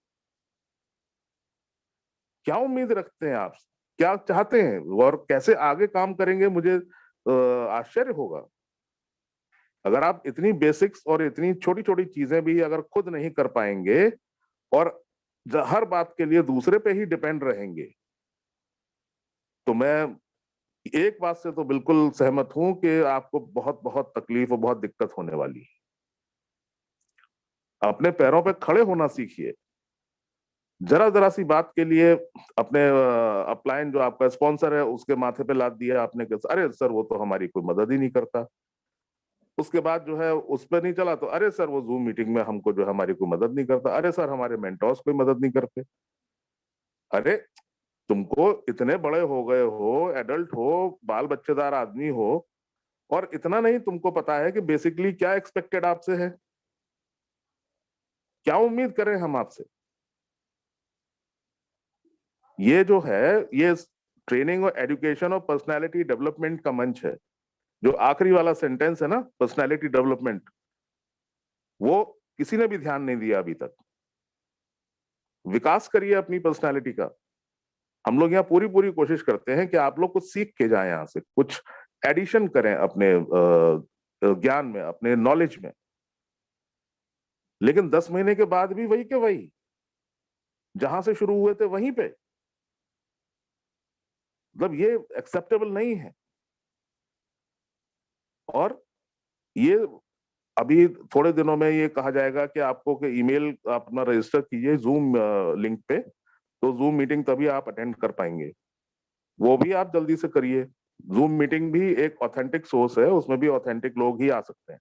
क्या उम्मीद रखते हैं आप, क्या चाहते हैं और कैसे आगे काम करेंगे, मुझे आश्चर्य होगा। अगर आप इतनी बेसिक्स और इतनी छोटी छोटी चीजें भी अगर खुद नहीं कर पाएंगे और हर बात के लिए दूसरे पे ही डिपेंड रहेंगे, तो मैं एक बात से तो बिल्कुल सहमत हूं कि आपको बहुत बहुत तकलीफ और बहुत दिक्कत होने वाली है। अपने पैरों पे खड़े होना सीखिए। जरा जरा सी बात के लिए अपने अपलाइन जो आपका स्पॉन्सर है उसके माथे पे लाद दिया आपने कि अरे सर वो तो हमारी कोई मदद ही नहीं करता। उसके बाद जो है उस पर नहीं चला तो अरे सर वो जूम मीटिंग में हमको जो है हमारी कोई मदद नहीं करता। अरे सर हमारे मेंटोर्स कोई मदद नहीं करते। अरे तुमको इतने बड़े हो गए हो, एडल्ट हो, बाल बच्चेदार आदमी हो, और इतना नहीं तुमको पता है कि बेसिकली क्या एक्सपेक्टेड आपसे है, क्या उम्मीद करें हम आपसे। ये जो है ये ट्रेनिंग और एजुकेशन और पर्सनालिटी डेवलपमेंट का मंच है। जो आखिरी वाला सेंटेंस है ना, पर्सनालिटी डेवलपमेंट, वो किसी ने भी ध्यान नहीं दिया अभी तक। विकास करिए अपनी पर्सनालिटी का। हम लोग यहाँ पूरी पूरी कोशिश करते हैं कि आप लोग कुछ सीख के जाएं, यहाँ से कुछ एडिशन करें अपने ज्ञान में, अपने नॉलेज में। लेकिन 10 महीने के बाद भी वही के वही, जहां से शुरू हुए थे वहीं पे। मतलब ये एक्सेप्टेबल नहीं है। और ये अभी थोड़े दिनों में ये कहा जाएगा कि आपको कि ईमेल अपना रजिस्टर कीजिए जूम लिंक पे, तो जूम मीटिंग तभी आप अटेंड कर पाएंगे। वो भी आप जल्दी से करिए। जूम मीटिंग भी एक ऑथेंटिक सोर्स है, उसमें भी ऑथेंटिक लोग ही आ सकते हैं।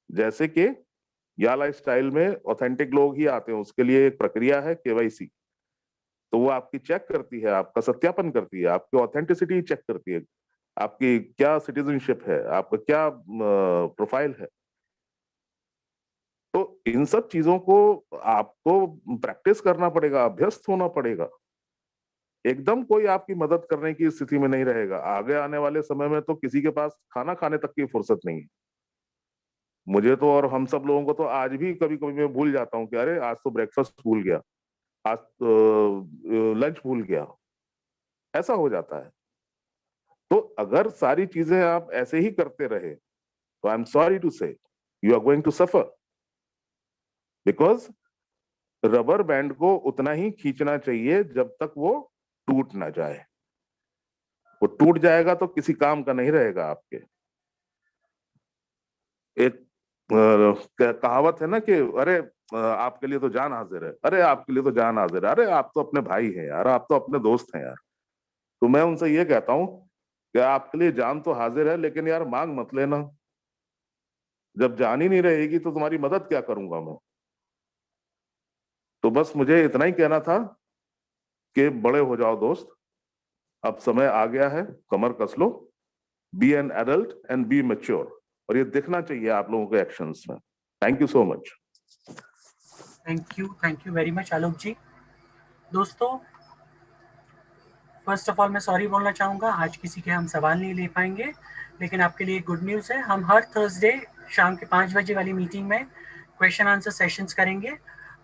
जैसे कि या लाइफस्टाइल में ऑथेंटिक लोग ही आते हैं, उसके लिए एक प्रक्रिया है केवाईसी। तो वो आपकी चेक करती है, आपका सत्यापन करती है, आपकी ऑथेंटिसिटी चेक करती है, आपकी क्या सिटीजनशिप है, आपका क्या प्रोफाइल है। तो इन सब चीजों को आपको प्रैक्टिस करना पड़ेगा, अभ्यस्त होना पड़ेगा। एकदम कोई आपकी मदद करने की स्थिति में नहीं रहेगा। आगे आने वाले समय में तो किसी के पास खाना खाने तक की फुर्सत नहीं है। मुझे तो और हम सब लोगों को तो आज भी कभी कभी मैं भूल जाता हूँ कि अरे आज तो ब्रेकफास्ट भूल गया, आज तो लंच भूल गया। ऐसा हो जाता है। तो अगर सारी चीजें आप ऐसे ही करते रहे तो I am sorry to say you are going to suffer. Because rubber band को उतना ही खींचना चाहिए जब तक वो टूट ना जाए। वो टूट जाएगा तो किसी काम का नहीं रहेगा आपके। एक कहावत है ना कि अरे आपके लिए तो जान हाजिर है, अरे आपके लिए तो जान हाजिर है, अरे आप तो अपने भाई हैं यार, आप तो अपने दोस्त हैं यार। तो मैं उनसे ये कहता हूं कि आपके लिए जान तो हाजिर है, लेकिन यार मांग मत लेना। जब जान ही नहीं रहेगी तो तुम्हारी मदद क्या करूंगा मैं। तो बस मुझे इतना ही कहना था कि बड़े हो जाओ दोस्त, अब समय आ गया है, कमर कस लो, be an adult and be mature, और ये दिखना चाहिए आप लोगों के एक्शंस में। Thank you so much. Thank you very much Alok ji. दोस्तों, फर्स्ट ऑफ ऑल मैं सॉरी बोलना चाहूँगा, आज किसी के हम सवाल नहीं ले पाएंगे, लेकिन आपके लिए गुड न्यूज़ है, हम हर थर्सडे शाम के 5 बजे वाली मीटिंग में क्वेश्चन आंसर सेशंस करेंगे,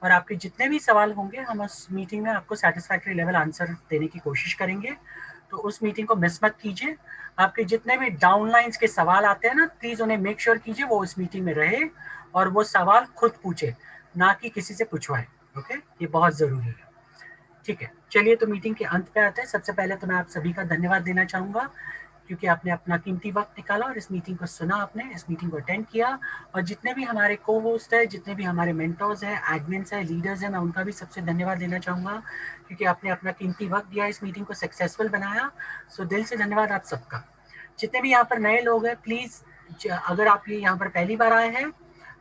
और आपके जितने भी सवाल होंगे हम उस मीटिंग में आपको सेटिस्फैक्ट्री लेवल आंसर देने की कोशिश करेंगे। तो उस मीटिंग को मिस मत कीजिए। आपके जितने भी डाउनलाइंस के सवाल आते हैं ना, प्लीज़ उन्हें मेक श्योर कीजिए वो उस मीटिंग में रहे और वो सवाल खुद पूछे, ना कि किसी से पूछवाए। ओके, ये बहुत ज़रूरी है। ठीक है, चलिए तो मीटिंग के अंत पे आते हैं। सबसे पहले तो मैं आप सभी का धन्यवाद देना चाहूँगा, क्योंकि आपने अपना कीमती वक्त निकाला और इस मीटिंग को सुना, आपने इस मीटिंग को अटेंड किया। और जितने भी हमारे को होस्ट है, जितने भी हमारे मेंटर्स हैं, एडमिन्स हैं, लीडर्स हैं, मैं उनका भी सबसे धन्यवाद देना चाहूँगा, क्योंकि आपने अपना कीमती वक्त दिया, इस मीटिंग को सक्सेसफुल बनाया। सो दिल से धन्यवाद आप सबका। जितने भी यहाँ पर नए लोग हैं, प्लीज़ अगर आप ये यहाँ पर पहली बार आए हैं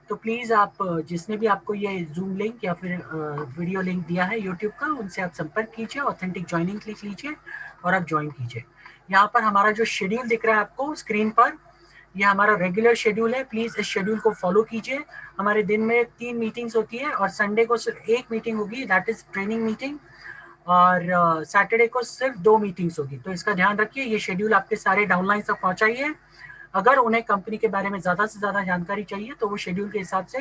तो प्लीज़ आप जिसने भी आपको ये जूम लिंक या फिर वीडियो लिंक दिया है यूट्यूब का, उनसे आप संपर्क कीजिए, ऑथेंटिक ज्वाइनिंग क्लिक लीजिए और आप ज्वाइन कीजिए। यहाँ पर हमारा जो शेड्यूल दिख रहा है आपको स्क्रीन पर, ये हमारा रेगुलर शेड्यूल है। प्लीज़ इस शेड्यूल को फॉलो कीजिए। हमारे दिन में 3 मीटिंग्स होती है और संडे को सिर्फ 1 मीटिंग होगी, दैट इज़ ट्रेनिंग मीटिंग, और सैटरडे को सिर्फ 2 मीटिंग्स होगी। तो इसका ध्यान रखिए। ये शेड्यूल आपके सारे डाउनलाइन तक पहुँचाइए। अगर उन्हें कंपनी के बारे में ज़्यादा से ज़्यादा जानकारी चाहिए तो वो शेड्यूल के हिसाब से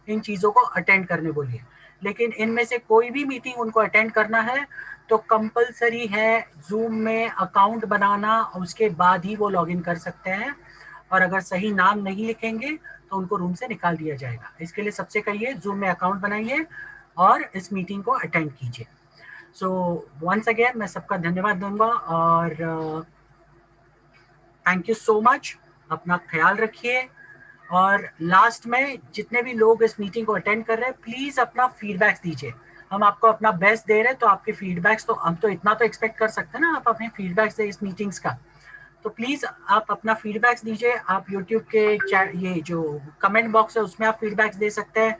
इन चीज़ों को अटेंड करने बोलिए। लेकिन इनमें से कोई भी मीटिंग उनको अटेंड करना है तो कंपलसरी है जूम में अकाउंट बनाना, उसके बाद ही वो लॉगिन कर सकते हैं। और अगर सही नाम नहीं लिखेंगे तो उनको रूम से निकाल दिया जाएगा। इसके लिए सबसे कहिए जूम में अकाउंट बनाइए और इस मीटिंग को अटेंड कीजिए। सो वंस अगेन मैं सबका धन्यवाद दूंगा और थैंक यू सो मच। अपना ख्याल रखिए। और लास्ट में जितने भी लोग इस मीटिंग को अटेंड कर रहे हैं, प्लीज अपना फीडबैक्स दीजिए। हम आपको अपना बेस्ट दे रहे हैं, तो आपके फीडबैक्स तो हम तो इतना तो एक्सपेक्ट कर सकते हैं ना, आप अपने फीडबैक्स दें इस मीटिंग्स का। तो प्लीज आप अपना फीडबैक्स दीजिए। आप यूट्यूब के ये जो कमेंट बॉक्स है उसमें आप फीडबैक्स दे सकते हैं।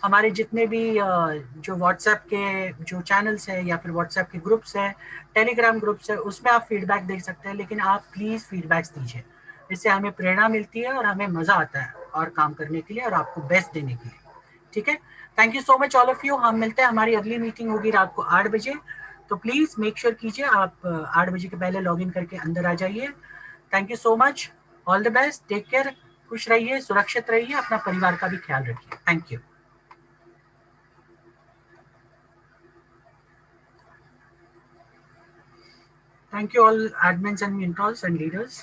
हमारे जितने भी जो व्हाट्सएप के जो चैनल्स हैं या फिर व्हाट्सएप के ग्रुप्स हैं, टेलीग्राम ग्रुप्स है, उसमें आप फीडबैक दे सकते हैं। लेकिन आप प्लीज़ फीडबैक्स दीजिए, इससे हमें प्रेरणा मिलती है और हमें मज़ा आता है और काम करने के लिए और आपको बेस्ट देने के लिए। ठीक है, thank you so much all of you. हम मिलते हैं, हमारी अगली मीटिंग होगी रात को 8 बजे। तो प्लीज़ मेक श्योर कीजिए आप 8 बजे के पहले लॉगिन करके अंदर आ जाइए। Thank you so much, all the best, take care, खुश रहिए, सुरक्षित रहिए, अपना परिवार का भी ख्याल रखिए। Thank you. Thank you all admins and mentors and leaders.